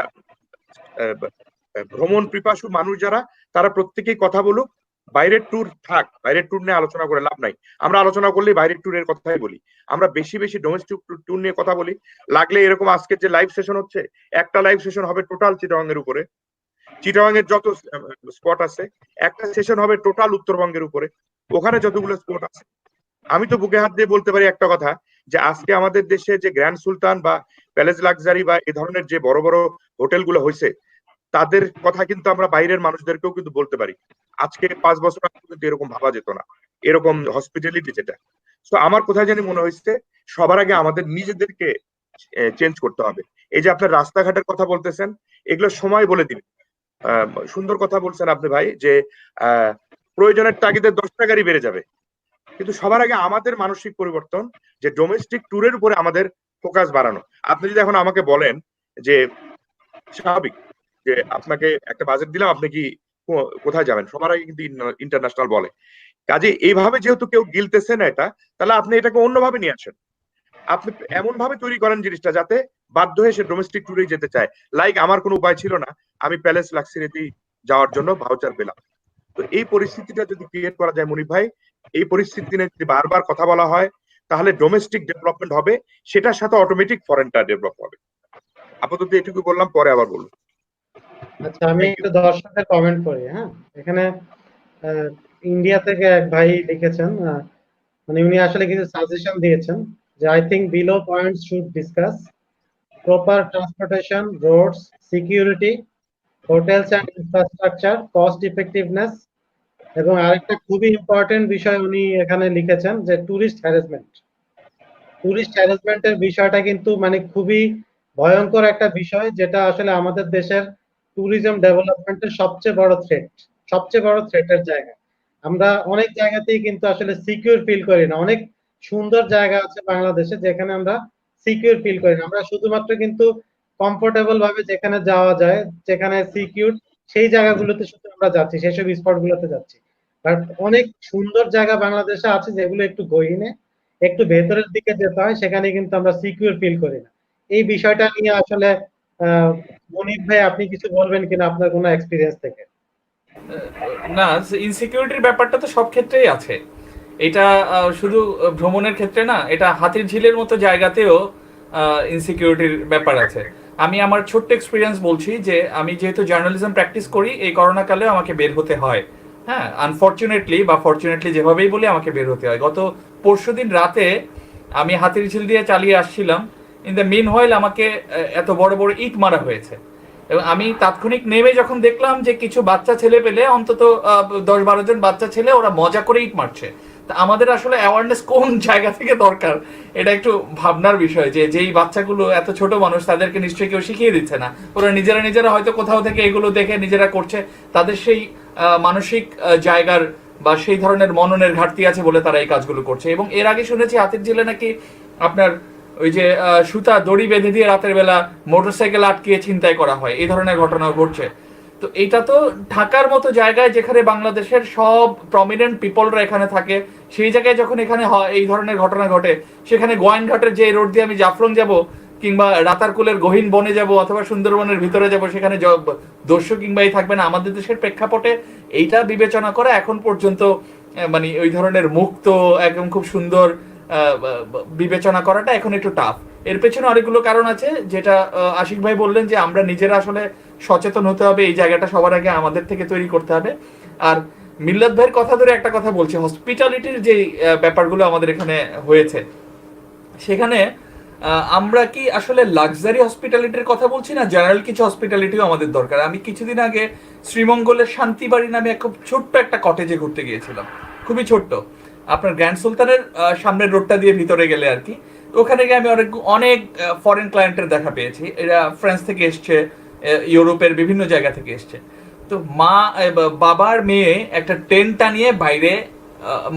ভ্রমণ পিপাসু মানুষ যারা, তারা প্রত্যেকেই কথা বলুক। বাইরের ট্যুর থাক, বাইরের ট্যুর নিয়ে আলোচনা করে লাভ নাই। আমরা আলোচনা করলেই বাইরের ট্যুরের কথাই বলি, আমরা বেশি ডোমেস্টিক ট্যুর নিয়ে কথা বলি। লাগলে এরকম আজকের যে লাইভ সেশন হচ্ছে, একটা লাইভ সেশন হবে টোটাল চিটাগাং এর উপরে, চিটাগাং এর যত স্পট আছে, একটা সেশন হবে টোটাল উত্তরবঙ্গের উপরে, ওখানে যতগুলো স্পট আছে। আমি তো বুকে হাত দিয়ে বলতে পারি একটা কথা, যে আজকে আমাদের দেশে যে গ্র্যান্ড সুলতান বা প্যালেস লাক্সারি বা এ ধরনের যে বড় বড় হোটেলগুলো হয়েছে, তাদের কথা কিন্তু আমরা বাইরের মানুষদেরকেও কিন্তু বলতে পারি। আজকে 5 বছর আগে কিন্তু এরকম ভাবা যেত না, এরকম হসপিটালিটি যেটা। তো আমার কোথায় জানি মনে হয়েছে সবার আগে আমাদের নিজেদেরকে চেঞ্জ করতে হবে। এই যে আপনার রাস্তাঘাটের কথা বলতেছেন, এগুলো সময় বলে দিবে। সুন্দর কথা বলছেন আপনি ভাই, যে প্রয়োজনের তাগিদে 10টা গাড়ি বেড়ে যাবে, কিন্তু সবার আগে আমাদের মানসিক পরিবর্তন, যে ডোমেস্টিক ট্যুরের উপরে আমাদের ফোকাস বাড়ানো। আপনি যদি এখন আমাকে বলেন যে স্বাভাবিক যে আপনাকে একটা বাজেট দিলাম, আপনি কি কোথায় যাবেন, সবার আগে কিন্তু ইন্টারন্যাশনাল বলে। কাজে এইভাবে যেহেতু কেউ গিলতেছে না এটা, তাহলে আপনি এটাকে অন্যভাবে নিয়ে আসেন। আপনি এমন ভাবে তৈরি করেন জিনিসটা যাতে বাধ্য হয়ে সে ডোমেস্টিক ট্যুরেই যেতে চায়। লাইক আমার কোনো উপায় ছিল না, আমি প্যালেস লাক্সারিতেই যাওয়ার জন্য ভাউচার পেলাম। তো এই পরিস্থিতিটা যদি ক্রিয়েট করা যায় মনির ভাই, এই পরিস্থিতি নিয়ে যদি বারবার কথা বলা হয়, তাহলে ডোমেস্টিক ডেভেলপমেন্ট হবে, সেটার সাথে অটোমেটিক ফরেনটা ডেভেলপ হবে। আপাতত এটুকু বললাম, পরে আবার বলবো। আচ্ছা, আমি একটু দর্শকের কমেন্ট করি। হ্যাঁ, এখানে ইন্ডিয়া থেকে এক ভাই লিখেছেন, মানে উনি আসলে কিছু সাজেশন দিয়েছেন, যে I think below points should discuss proper transportation, roads, security, hotels and infrastructure, cost effectiveness, এবং আরেকটা খুবই ইম্পর্টেন্ট বিষয় উনি এখানে লিখেছেন, যে টুরিস্ট হ্যারাসমেন্টের বিষয়টা কিন্তু মানে খুবই ভয়ঙ্কর একটা বিষয়, যেটা আসলে আমাদের দেশের ট্যুরিজম ডেভেলপমেন্টের সবচেয়ে বড় থ্রেটের জায়গা। আমরা অনেক জায়গাতেই কিন্তু আসলে সিকিউর ফিল করি না। অনেক সুন্দর জায়গা আছে বাংলাদেশে যেখানে আমরা সিকিউর ফিল করি না। আমরা শুধুমাত্র কিন্তু কমফোর্টেবল ভাবে যেখানে যাওয়া যায়, যেখানে সিকিউর, সেই জায়গাগুলোতে শুধু আমরা যাচ্ছি, সেসব স্পট গুলোতে যাচ্ছি। বাট অনেক সুন্দর জায়গা বাংলাদেশে আছে যেগুলো একটু গহীনে, একটু ভেতরের দিকে যেতে হয়, সেখানে কিন্তু আমরা সিকিউর ফিল করি না। এই বিষয়টা নিয়ে আসলে মনির ভাই আপনি কিছু বলবেন কিনা আপনার কোনো এক্সপিরিয়েন্স থেকে? না, ইনসিকিউরিটির ব্যাপারটা তো সব ক্ষেত্রেই আছে। এটা শুধু ভ্রমণের ক্ষেত্রে না, এটা হাতির ঝিলের মতো জায়গাতেও ইনসিকিউরিটির ব্যাপার আছে। আমি আমার ছোট্ট এক্সপিরিয়েন্স বলছি, যে আমি যেহেতু জার্নালিজম প্র্যাকটিস করি, এই করোনাকালেও আমাকে বের হতে হয়। হ্যাঁ, আনফর্চুনেটলি বা ফর্চুনেটলি, যেভাবেই বলি, আমাকে বের হতে হয়। গত পরশুদিন রাতে আমি হাতির ঝিল দিয়ে চালিয়ে আসছিলাম। ইন দ্য মিন হোয়াইল আমাকে এত বড় বড় ইট মারা হয়েছে, এবং আমি তাৎক্ষণিক নেমে যখন দেখলাম যে কিছু বাচ্চা ছেলে পেলে, অন্তত 10-12 জন বাচ্চা ছেলে, ওরা মজা করে ইট মারছে। তা আমাদের আসলে অ্যাওয়ারনেস কোন জায়গা থেকে দরকার, এটা একটু ভাবনার বিষয়, যে যেই বাচ্চাগুলো এত ছোট মানুষ, তাদেরকে নিশ্চয়ই কেউ শিখিয়ে দিচ্ছে না। ওরা নিজেরা হয়তো কোথাও থেকে এগুলো দেখে নিজেরা করছে। তাদের সেই মানসিক জায়গার বা সেই ধরনের মননের ঘাটতি আছে বলে তারা এই কাজগুলো করছে। এবং এর আগে শুনেছি হাতির জেলে নাকি আপনার ওই যে সুতা দড়ি বেঁধে দিয়ে রাতের বেলা মোটরসাইকেল আটকিয়ে ছিনতাই করা হয়, এই ধরনের ঘটনাও ঘটছে। তো এটা তো ঢাকার মতো জায়গায় যেখানে বাংলাদেশের সব প্রমিনেন্ট পিপলরা এখানে থাকে, সেই জায়গায় যখন এখানে এই ধরনের ঘটনা ঘটে, সেখানে গোয়াইনঘাটের যে রোড দিয়ে আমি জাফলং যাব কিংবা রাতারকুলের গহীন বনে যাব অথবা সুন্দরবনের ভিতরে যাব, সেখানে দস্যু কিংবা এই থাকবে না। আমাদের দেশের প্রেক্ষাপটে এইটা বিবেচনা করা এখন পর্যন্ত মানে ওই ধরনের মুক্ত একদম খুব সুন্দর বিবেচনা করাটা এখন একটু টাফ। এর পেছনে অনেকগুলো কারণ আছে, যেটা আশিক ভাই বললেন যে আমরা নিজেরা আসলে সচেতন হতে হবে, এই জায়গাটা সবার আগে আমাদের থেকে তৈরি করতে হবে। আর মিল্লাত ভাইয়ের কথা ধরে একটা কথা বলছি, হসপিটালিটির যে ব্যাপারগুলো আমাদের এখানে হয়েছে, সেখানে আমরা কি আসলে লাক্সারি হসপিটালিটির কথা বলছি না, জেনারেল কিছু হসপিটালিটিও আমাদের দরকার। আমি কিছুদিন আগে শ্রীমঙ্গলের শান্তিবাড়ি নামে খুব ছোট্ট একটা কটেজে ঘুরতে গিয়েছিলাম, খুবই ছোট্ট, আপনার গ্র্যান্ড সুলতানের সামনের রোডটা দিয়ে ভিতরে গেলে আর কি। ওখানে গিয়ে আমি অনেক ফরেন ক্লায়েন্টের দেখা পেয়েছি, এরা ফ্রান্স থেকে এসছে, ইউরোপের বিভিন্ন জায়গা থেকে এসছে। তো বাবার মেয়ে একটা টেন্ট টানিয়ে বাইরে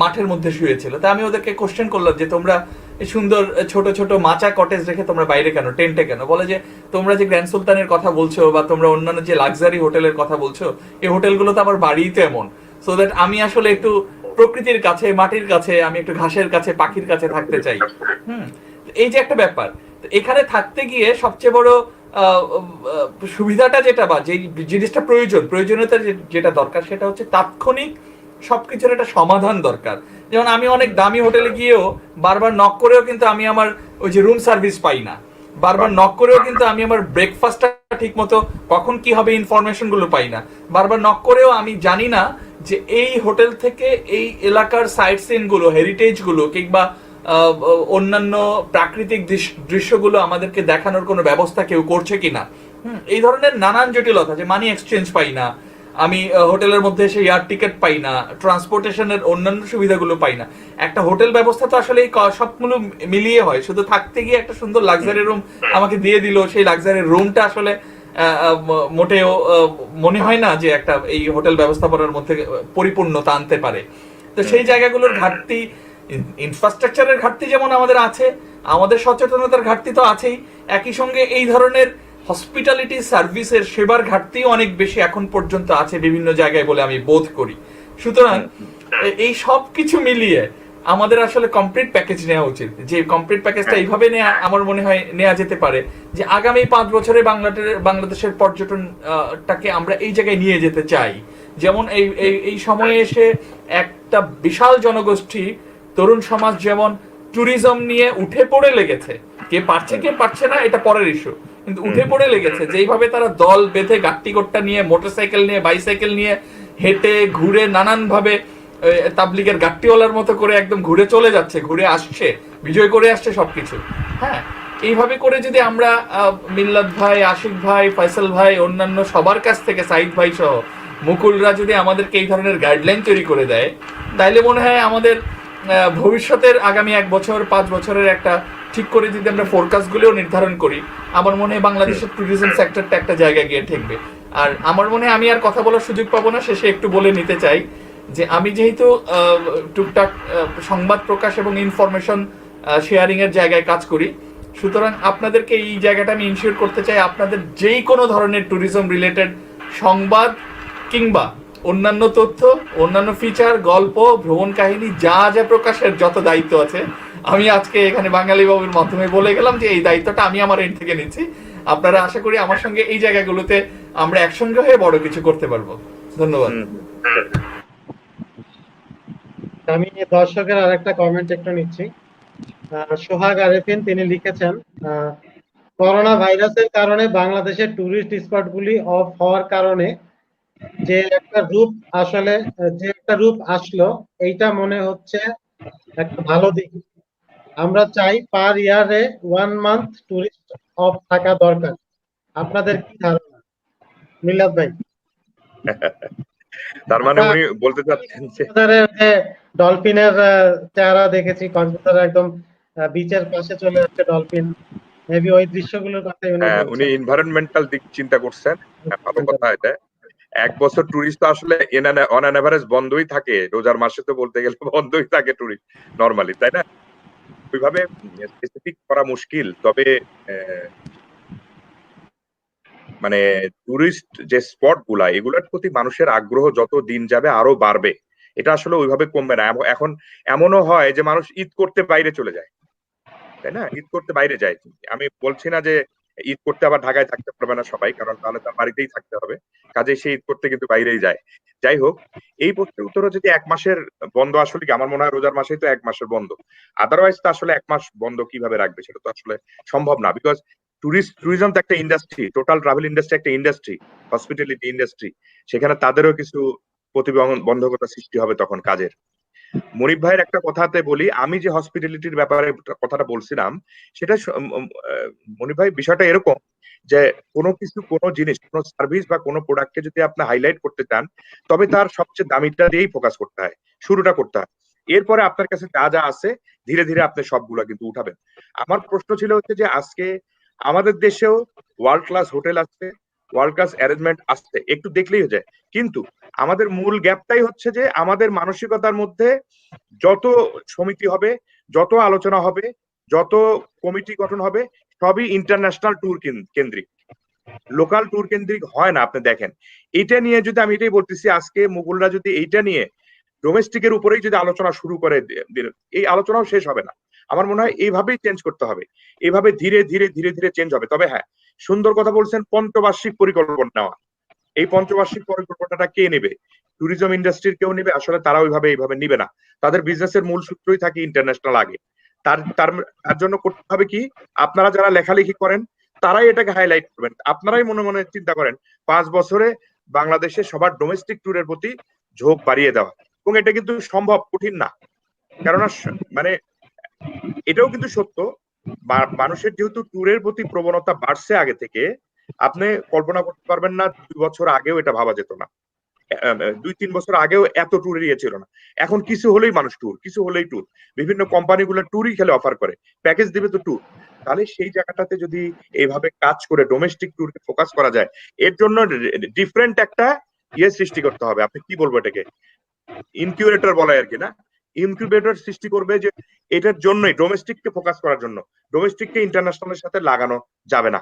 মাঠের মধ্যে শুয়েছিল। তা আমি ওদেরকে কোশ্চেন করলাম যে তোমরা সুন্দর ছোট ছোট মাচা কটেজ রেখে তোমরা বাইরে কেন, টেন্টে কেন? বলে যে তোমরা যে গ্র্যান্ড সুলতানের কথা বলছো বা তোমরা অন্যান্য যে লাক্সারি হোটেলের কথা বলছো, এই হোটেলগুলো তো আমার বাড়িই তো এমন, সো দ্যাট আমি আসলে একটু প্রকৃতির কাছে, মাটির কাছে, আমি একটু ঘাসের কাছে, পাখির কাছে থাকতে চাই। এই যে একটা ব্যাপার, এখানে থাকতে গিয়ে সবচেয়ে বড় সুবিধাটা যেটা বা যে জিনিসটা প্রয়োজনীয়তা যেটা দরকার, সেটা হচ্ছে তাৎক্ষণিক সবকিছুর একটা সমাধান দরকার। যেমন আমি অনেক দামি হোটেলে গিয়েও বারবার নক করেও কিন্তু আমি আমার ওই যে রুম সার্ভিস পাই না, বারবার নক করেও কিন্তু আমি আমার ব্রেকফাস্টটা ঠিক মতো কখন কি হবে ইনফরমেশন গুলো পাই না, বারবার নক করেও আমি জানি না যে এই হোটেল থেকে এই এলাকার সাইট সিন গুলো, হেরিটেজ গুলো কিংবা অন্যান্য প্রাকৃতিক দৃশ্যগুলো আমাদেরকে দেখানোর কোনো ব্যবস্থা কেউ করছে কিনা। এই ধরনের নানান জটিলতা, যে মানি এক্সচেঞ্জ পাই না আমি, হোটেলের মধ্যে এসে এয়ার টিকিট পাই না, ট্রান্সপোর্টেশনের অন্যান্য সুবিধাগুলো পাই না। একটা হোটেল ব্যবস্থা তো আসলে এই সবগুলো মিলিয়ে হয়, শুধু থাকতে গিয়ে একটা সুন্দর লাক্সারি রুম আমাকে দিয়ে দিল, সেই লাক্সারি রুমটা আসলে মোটেও মনে হয় না যে একটা এই হোটেল ব্যবস্থাপনার মধ্যে পরিপূর্ণতা আনতে পারে। তো সেই জায়গাগুলোর ঘাটতি, ইনফ্রাস্ট্রাকচারের ঘাটতি যেমন আমাদের আছে, আমাদের সচেতনতার ঘাটতি তো আছেই, একই সঙ্গে এই ধরনের হসপিটালিটি সার্ভিসের সেবার ঘাটতিও অনেক বেশি এখন পর্যন্ত আছে বিভিন্ন জায়গায় বলে আমি বোধ করি। সুতরাং এই সব কিছু মিলিয়ে আমাদের আসলে কমপ্লিট প্যাকেজ নেওয়া উচিত, যে কমপ্লিট প্যাকেজটা এইভাবে নেওয়া আমার মনে হয় নেওয়া যেতে পারে যে আগামী 5 বছরে বাংলাদেশের পর্যটনটাকে আমরা এই জায়গায় নিয়ে যেতে চাই। যেমন এই সময়ে এসে একটা বিশাল জনগোষ্ঠী, তরুণ সমাজ যেমন ট্যুরিজম নিয়ে উঠে পড়ে লেগেছে, কে পারছে কে পারছে না এটা পরের ইস্যু, কিন্তু উঠে পড়ে লেগেছে। যেইভাবে তারা দল বেঁধে গাট্টিগোট্টা নিয়ে, মোটরসাইকেল নিয়ে, বাইসাইকেল নিয়ে হেঁটে ঘুরে নানান ভাবে তাবলিগের গাট্টিওয়ালার মতো করে একদম ঘুরে চলে যাচ্ছে, ঘুরে আসছে, বিজয় করে আসছে সবকিছু। হ্যাঁ, এইভাবে করে যদি আমরা মিল্লাত ভাই, আশিক ভাই, ফয়সাল ভাই, অন্যান্য সবার কাছ থেকে, সাইদ ভাই সহ মুকুলরা যদি আমাদেরকে এই ধরনের গাইডলাইন তৈরি করে দেয়, তাইলে মনে হয় আমাদের ভবিষ্যতের আগামী 1 বছর 5 বছরের একটা ঠিক করে যদি আমরা ফোরকাস্টগুলোও নির্ধারণ করি, আমার মনে হয় বাংলাদেশের ট্যুরিজম সেক্টরটা একটা জায়গায় গিয়ে ঠেকবে। আর আমার মনে হয় আমি আর কথা বলার সুযোগ পাবো না, শেষে একটু বলে নিতে চাই যে আমি যেহেতু টুকটাক সংবাদ প্রকাশ এবং ইনফরমেশন শেয়ারিং এর জায়গায় কাজ করি, সুতরাং আপনাদেরকে এই জায়গাটা আমি ইনশিওর করতে চাই, আপনাদের যেই কোনো ধরনের ট্যুরিজম রিলেটেড সংবাদ কিংবা অন্যান্য তথ্য, অন্যান্য ফিচার, গল্প, ভ্রমণ কাহিনী যা যা প্রকাশের যত দায়িত্ব আছে, আমি আজকে এখানে বাঙালি বাবুর মাধ্যমে বলে গেলাম যে এই দায়িত্বটা আমি আমার এন্ড থেকে নিচ্ছি। আপনারা আশা করি আমার সঙ্গে এই জায়গাগুলোতে আমরা একসঙ্গে হয়ে বড় কিছু করতে পারবো। ধন্যবাদ। আমি দর্শকের আরেকটা কমেন্ট একটু নিচ্ছি। সোহাগ আরেফিন তিনি লিখেছেন, করোনা ভাইরাসের কারণে বাংলাদেশের টুরিস্ট স্পটগুলি অফ হওয়ার কারণে যে একটা রূপ আসলো, এইটা মনে হচ্ছে একটা ভালো দিক। আমরা চাই পার ইয়ারে 1 মান্থ টুরিস্ট অফ থাকা দরকার। আপনাদের কি ধারণা? মিলাদ ভাই। তার মানে উনি বলতে চাচ্ছেন যে ডলফিনের চেহারা দেখেছি কক্সবাজারে, একদম বিচের পাশে চলে যাচ্ছে ডলফিন, মেবি ওই দৃশ্যগুলোর কথা উনি এনভায়রনমেন্টাল দিক চিন্তা করছেন। ভালো কথা এটা। এক বছর ট্যুরিস্ট তো আসলে অন অ্যান এভারেজ বন্ধই থাকে, রোজার মাসে তো বলতে গেলে বন্ধই থাকে ট্যুরিস্ট নরমালি, তাই না? ওইভাবে স্পেসিফিক করা মুশকিল। তবে আহ, মানে টুরিস্ট যে স্পট গুলা এগুলোর প্রতি মানুষের আগ্রহ যত দিন যাবে আরো বাড়বে, এটা আসলে ওইভাবে কমবে না। এখন এমনও হয় যে মানুষ ঈদ করতে বাইরে চলে যায়, তাই না? ঈদ করতে বাইরে যায়। আমি বলছি না যে ঈদ করতে আবার ঢাকায় থাকতে পারবে না সবাই, কারণ তাহলে তার বাড়িতেই থাকতে হবে। কাজে সে ঈদ করতে কিন্তু বাইরেই যায়। যাই হোক, এই প্রশ্নের উত্তরে যদি 1 মাসের বন্ধ, আসলে কি আমার মনে হয় রোজার মাসেই তো 1 মাসের বন্ধ, আদারওয়াইজ তো আসলে 1 মাস বন্ধ কিভাবে রাখবে, সেটা তো আসলে সম্ভব না। বিকজ ট্যুরিজম তো একটা ইন্ডাস্ট্রি, টোটাল ট্রাভেল ইন্ডাস্ট্রি একটা ইন্ডাস্ট্রি, হসপিটালিটি ইন্ডাস্ট্রি। সেখানে তাদেরও কিছু প্রতিবন্ধকতা সৃষ্টি হবে তখন কাজের। মনিব ভাইয়ের একটা কথাতে বলি, আমি যে হসপিটালিটির ব্যাপারে কথাটা বলছিলাম, সেটা মনিব ভাই বিষয়টা এরকম যে কোনো কিছু, কোনো জিনিস, কোনো সার্ভিস বা কোনো প্রোডাক্টকে যদি আপনি হাইলাইট করতে চান, তবে তার সবচেয়ে দামিটা দিয়েই ফোকাস করতে হয়, শুরুটা করতে হয়। এরপরে আপনার কাছে যা যা আছে ধীরে ধীরে আপনি সবগুলা কিন্তু উঠাবেন। আমার প্রশ্ন ছিল হচ্ছে যে আজকে আমাদের দেশেও ওয়ার্ল্ড ক্লাস হোটেল আছে, ওয়ার্ল্ড ক্লাস অ্যারেঞ্জমেন্ট আসছে, একটু দেখলেই হয়ে যায়। কিন্তু আমাদের মূল গ্যাপটাই হচ্ছে যে আমাদের মানসিকতার মধ্যে যত সমিতি হবে, যত আলোচনা হবে, যত কমিটি গঠন হবে, সবই ইন্টারন্যাশনাল ট্যুর কেন্দ্রিক, লোকাল ট্যুর কেন্দ্রিক হয় না। আপনি দেখেন, এটা নিয়ে যদি, আমি এটাই বলতেছি, আজকে মুঘলরা যদি এইটা নিয়ে ডোমেস্টিকের উপরেই যদি আলোচনা শুরু করে, এই আলোচনাও শেষ হবে না। আমার মনে হয় এইভাবেই চেঞ্জ করতে হবে, এইভাবে ধীরে ধীরে ধীরে ধীরে চেঞ্জ হবে। তবে হ্যাঁ, সুন্দর কথা বলছেন, পঞ্চবার্ষিক পরিকল্পনা নেওয়া। এই পঞ্চবার্ষিক পরিকল্পনাটা কে নেবে? ট্যুরিজম ইন্ডাস্ট্রির কেউ নেবে? আসলে তারা এইভাবে নিবে না। তাদের বিজনেসের মূল সূত্রই থাকে ইন্টারন্যাশনাল আগে। তার তার তার জন্য করতে হবে কি, আপনারা যারা লেখালেখি করেন তারাই এটাকে হাইলাইট করবেন। আপনারাই মনে মনে চিন্তা করেন 5 বছরে বাংলাদেশে সবার ডোমেস্টিক ট্যুরের প্রতি ঝোঁক বাড়িয়ে দেওয়া। এবং এটা কিন্তু সম্ভব, কঠিন না। কেননা মানে এটাও কিন্তু সত্য, মানুষের যেহেতু ট্যুরের প্রতি প্রবণতা বাড়ছে আগে থেকে, আপনি কল্পনা করতে পারবেন না 2 বছর আগেও এটা ভাবা যেত না। 2-3 বছর আগেও এত ট্যুরের ইয়ে ছিল না। এখন কিছু হলেই মানুষ ট্যুর, কিছু হলেই ট্যুর। বিভিন্ন কোম্পানিগুলো ট্যুরই খেলে অফার করে, প্যাকেজ দিবে তো ট্যুর। তাহলে সেই জায়গাটাতে যদি এইভাবে কাজ করে ডোমেস্টিক ট্যুরকে ফোকাস করা যায়, এর জন্য ডিফারেন্ট একটা ইয়ে সৃষ্টি করতে হবে। আপনি কি বলবো এটাকে, ইনকিউবেটর বলে আর কি, না? ইনকিউবেটর সৃষ্টি করবে যে এটার জন্যই, ডোমেস্টিককে ফোকাস করার জন্য। ডোমেস্টিককে ইন্টারন্যাশনালের সাথে লাগানো যাবে না।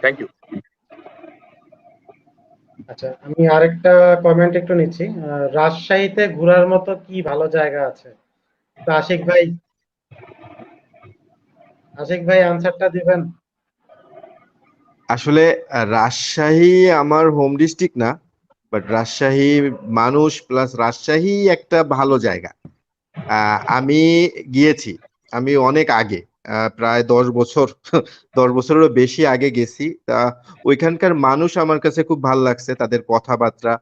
Thank you. আচ্ছা, আমি আরেকটা কমেন্ট একটু নিচ্ছি। রাজশাহীতে ঘোরার মতো কি ভালো জায়গা আছে? তো আশিক ভাই আনসারটা দিবেন। আসলে রাজশাহী আমার হোম ডিস্ট্রিক্ট না, বাট রাজশাহী মানুষ প্লাস রাজশাহী একটা ভালো জায়গা। আমি গিয়েছি, আমি অনেক আগে, প্রায় 10 বছর 10 বছরেরও বেশি আগে গেছি। তা ওইখানকার মানুষ আমার কাছে খুব ভালো লাগছে, তাদের কথাবার্তা।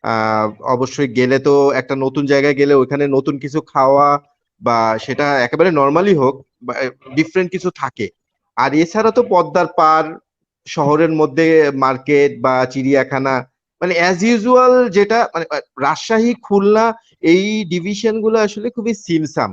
আহ অবশ্যই গেলে তো একটা নতুন জায়গায় গেলে ওইখানে নতুন কিছু খাওয়া, বা সেটা একেবারে নর্মালি হোক বা ডিফারেন্ট কিছু থাকে। আর এছাড়া তো পদ্মার পার, শহরের মধ্যে মার্কেট বা চিড়িয়াখানা, মানে অ্যাজ ইউজুয়াল যেটা, মানে রাজশাহী খুলনা এই ডিভিশন গুলো আসলে খুবই সিমসাম।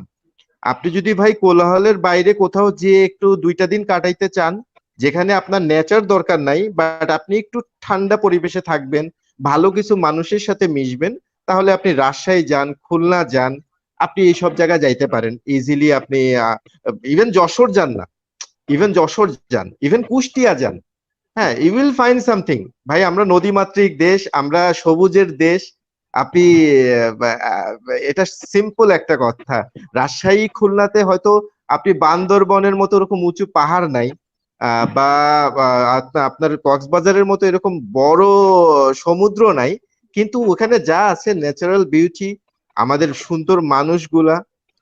আপনি যদি ভাই কোলাহলের বাইরে কোথাও যে একটু 2টা দিন কাটাইতে চান, যেখানে আপনার নেচার দরকার নাই, বাট আপনি একটু ঠান্ডা পরিবেশে থাকবেন, ভালো কিছু মানুষের সাথে মিশবেন, তাহলে আপনি রাজশাহী যান, খুলনা যান, আপনি এইসব জায়গায় যাইতে পারেন ইজিলি। আপনি ইভেন যশোর যান না, ইভেন যশোর যান, ইভেন কুষ্টিয়া যান, হ্যাঁ, ইউ উইল ফাইন্ড সামথিং। ভাই আমরা নদীমাতৃক দেশ, আমরা সবুজের দেশ। আপনি এটা সিম্পল একটা কথা। রাজশাহী খুলনাতে হয়তো আপনি বান্দরবনের মতো এরকম উঁচু পাহাড় নাই, বা আপনার কক্সবাজারের মতো এরকম বড় সমুদ্র নাই, কিন্তু ওখানে যা আছে ন্যাচারাল বিউটি, আমাদের সুন্দর মানুষগুলা,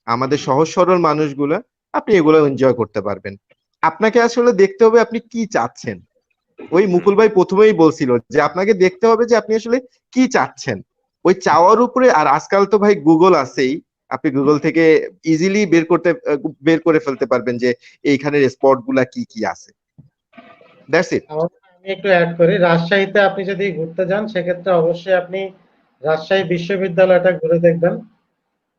আমাদের সহজ সরল মানুষগুলা, আপনি এগুলো এনজয় করতে পারবেন। আপনাকে আসলে দেখতে হবে আপনি কি চাচ্ছেন। ওই মুকুল ভাই প্রথমেই বলছিল যে আপনাকে দেখতে হবে যে আপনি আসলে কি চাচ্ছেন, ওই চাওয়ার উপরে। আর আজকাল তো ভাই গুগল আছেই, আপনি গুগল থেকে ইজিলি বের করে ফেলতে পারবেন যে এইখানের স্পট গুলা কি কি আছে। That's it. আমি একটু অ্যাড করি, রাজশাহীতে আপনি যদি ঘুরতে যান সেক্ষেত্রে অবশ্যই আপনি রাজশাহী বিশ্ববিদ্যালয়টা ঘুরে দেখবেন।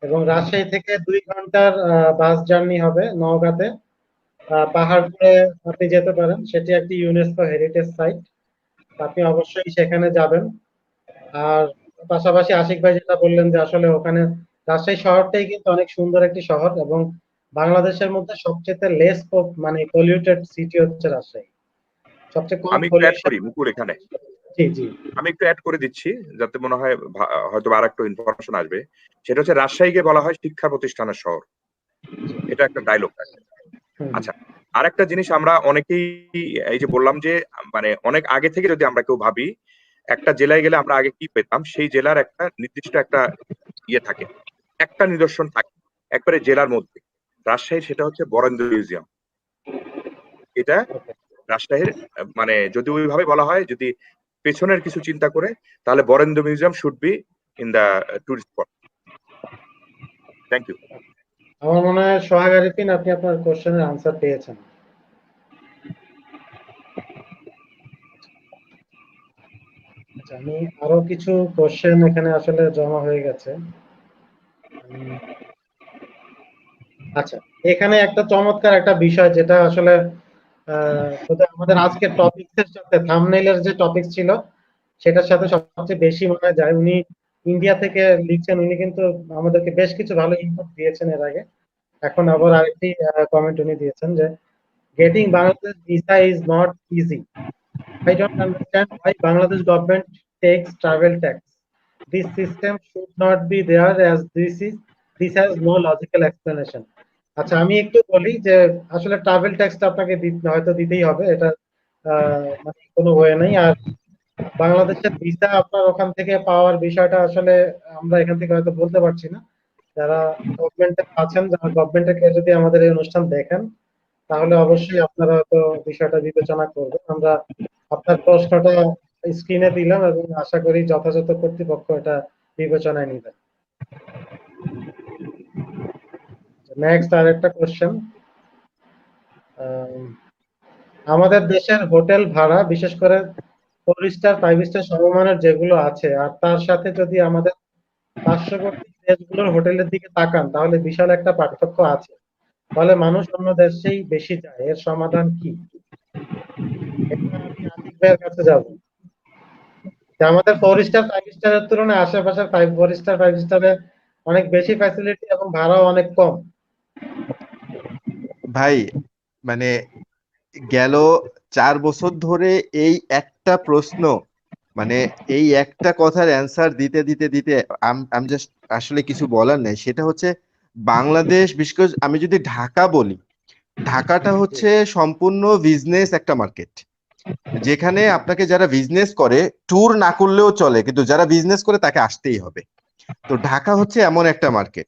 এবং রাজশাহী থেকে 2 ঘন্টার বাস জার্নি হবে নওগাঁতে। পাহাড়পুরে আপনি যেতে পারেন, সেটি একটি ইউনেস্কো হেরিটেজ সাইট। আপনি অবশ্যই সেখানে যাবেন। আর পাশাপাশি আশিক ভাই যেটা বললেন যে আসলে ওখানে রাজশাহী শহরটাই কিন্তু অনেক সুন্দর একটি শহর, এবং বাংলাদেশের মধ্যে সবচেয়ে লেস মানে পলিউটেড সিটি হচ্ছে রাজশাহী, সবচেয়ে কম আমি একটু অ্যাড পলিউশন। করি মুকুল এখানে, জি জি। আমি একটু অ্যাড করে দিচ্ছি যাতে মনে হয় হয়তো আর একটু ইনফরমেশন আসবে। সেটা হচ্ছে রাজশাহীকে বলা হয় শিক্ষা প্রতিষ্ঠানের শহর, এটা একটা ডায়লগ। হুম, আচ্ছা, আরেকটা জিনিস আমরা অনেকেই, এই যে বললাম যে মানে অনেক আগে থেকে যদি আমরা কেউ ভাবি একটা জেলায় গেলে আমরা আগে কি পেতাম, সেই জেলার একটা নির্দিষ্ট একটা ইয়ে থাকে, একটা নিদর্শন থাকে একবারে জেলার মধ্যে। রাজশাহী সেটা হচ্ছে বরেন্দ্র মিউজিয়াম। এটা ওকে। রাজশাহীর মানে যদি ওইভাবে বলা হয়, যদি পেছনের কিছু চিন্তা করে, তাহলে Barendra museum should be in the tourist spot. Thank you. আমার মনে হয় সোহাগ আরিফিন, আপনি আপনার কোশ্চেনের আনসার পেয়েছেন। আচ্ছা, আমি আরো কিছু কোশ্চেন এখানে আসলে জমা হয়ে গেছে। উম, আচ্ছা, এখানে একটা চমৎকার একটা বিষয় যেটা আসলে যদি আমাদের আজকের টপিকসের সাথে থাম্বনেইলের যে টপিক ছিল সেটার সাথে সবচেয়ে বেশি মনে যায়, উনি ইন্ডিয়া থেকে লিখছেন, উনি কিন্তু আমাদেরকে বেশ কিছু ভালো ইনপুট দিয়েছেন এর আগে। এখন আবার আরেকটি কমেন্ট উনি দিয়েছেন যে getting Bangladesh visa is not easy. I don't understand why Bangladesh government takes travel tax. This system should not be there as this has no logical explanation. আচ্ছা, আমি একটু বলি যে আসলে ট্রাভেল ট্যাক্সটা আপনাকে হয়তো দিতেই হবে, এটা মানে কোনো ওয়ে নেই। আর বাংলাদেশের ভিসা আপনার ওখান থেকে পাওয়ার বিষয়টা আসলে আমরা এখান থেকে হয়তো বলতে পারছি না। যারা গভর্নমেন্টে আছেন, যারা গভর্নমেন্টকে যদি আমাদের এই অনুষ্ঠান দেখেন, তাহলে অবশ্যই আপনারা তো বিষয়টা বিবেচনা করবেন। আমরা আপনার প্রশ্নটা স্ক্রিনে দিলাম এবং আশা করি যথাযথ কর্তৃপক্ষ এটা বিবেচনায় নিবে। নেক্সট আরেকটা কোশ্চেন, আমাদের দেশের হোটেল ভাড়া বিশেষ করে 4 স্টার 5 স্টার সমমানের যেগুলো আছে, আর তার সাথে যদি আমাদের পার্শ্ববর্তী দেশগুলোর হোটেলের দিকে তাকান, তাহলে বিশাল একটা পার্থক্য আছে। ফলে মানুষ অন্য দেশেই বেশি যায়, এর সমাধান কি? এটা আমি আতিক ভাইয়ের কাছে যাব। যে আমাদের 4 স্টার 5 স্টারের তুলনায় আশেপাশের 4 স্টার 5 স্টারে অনেক বেশি ফ্যাসিলিটি এবং ভাড়াও অনেক কম। ভাই মানে গেল 4 বছর ধরে এই একটা প্রশ্ন, মানে এই একটা কথার অ্যান্সার দিতে দিতে দিতে আমি জাস্ট আসলে কিছু বলার নেই। সেটা হচ্ছে বাংলাদেশ, বিশেষ করে আমি যদি ঢাকা বলি, ঢাকাটা হচ্ছে সম্পূর্ণ বিজনেস একটা মার্কেট, যেখানে আপনাকে যারা বিজনেস করে ট্যুর না করলেও চলে, কিন্তু যারা বিজনেস করে তাকে আসতেই হবে। তো ঢাকা হচ্ছে এমন একটা মার্কেট,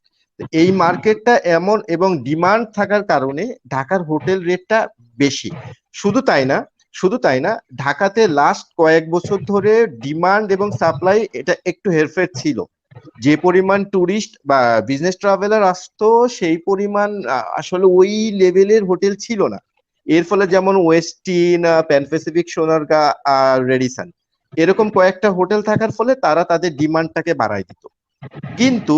এই মার্কেটটা এমন এবং ডিমান্ড থাকার কারণে ঢাকার হোটেল রেটটা বেশি। শুধু তাই না, শুধু তাই না, ঢাকাতে লাস্ট কয়েক বছর ধরে ডিমান্ড এবং সাপ্লাই এটা একটু হেরফের ছিল। যে পরিমাণ টুরিস্ট বা বিজনেস ট্রাভেলার আসতো সেই পরিমাণ আসলে ওই লেভেলের হোটেল ছিল না। এর ফলে যেমন ওয়েস্টিন, প্যান প্যাসিফিক, সোনারগাঁ আর রেডিসন, এরকম কয়েকটা হোটেল থাকার ফলে তারা তাদের ডিমান্ডটাকে বাড়ায় দিত। কিন্তু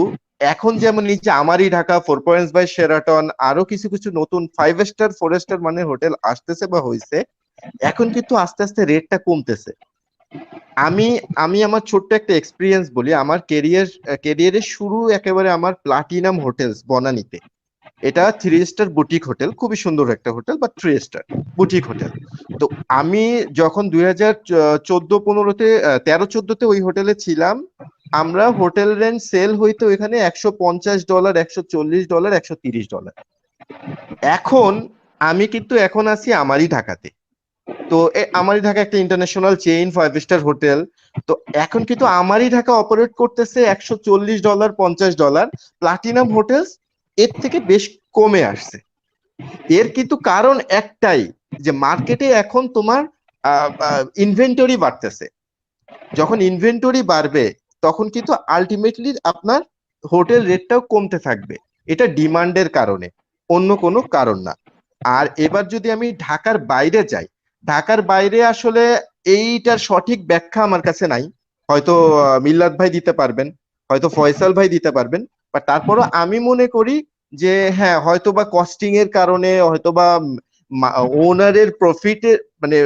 এখন যেমন এই যে আমারই ঢাকা, 4 পয়েন্টস বাই শেরাটন, আরো কিছু কিছু নতুন 5 স্টার 4 স্টার মানে হোটেল আসতেছে বা হয়েছে, এখন কিন্তু আস্তে আস্তে রেটটা কমতেছে। আমি আমি আমার ছোট্ট একটা এক্সপিরিয়েন্স বলি। আমার ক্যারিয়ারের শুরু একেবারে আমার প্লাটিনাম হোটেলস বনানীতে। এটা 3 স্টার বুটিক হোটেল, খুবই সুন্দর একটা হোটেল, বা 3 স্টার বুটিক হোটেল। তো আমি যখন 2014-15-তে 13-14-তে ওই হোটেলে ছিলাম, আমরা হোটেল রেন্ট সেল হইতো এখানে $150, $140, $130। এখন আমি কিন্তু এখন আছি আমারই ঢাকাতে। তো আমারই ঢাকা একটা ইন্টারন্যাশনাল চেইন 5 স্টার হোটেল। তো এখন কিন্তু আমারই ঢাকা অপারেট করতেছে $140, $50। প্লাটিনাম হোটেলস এর থেকে বেশ কমে আসছে। এর কিন্তু কারণ একটাই, যে মার্কেটে এখন তোমার ইনভেন্টরি বাড়তেছে। যখন ইনভেন্টরি বাড়বে তখন কিন্তু আলটিমেটলি আপনার হোটেল রেটটাও কমতে থাকবে। এটা ডিমান্ডের কারণে, অন্য কোনো কারণ না। আর এবার যদি আমি ঢাকার বাইরে যাই, ঢাকার বাইরে আসলে এইটার সঠিক ব্যাখ্যা আমার কাছে নাই। হয়তো মিল্লাত ভাই দিতে পারবেন, হয়তো ফয়সাল ভাই দিতে পারবেন। বা তারপরও আমি মনে করি যে হ্যাঁ, হয়তো বা কস্টিং এর কারণে, হয়তো বা ওনারের প্রফিটের মানে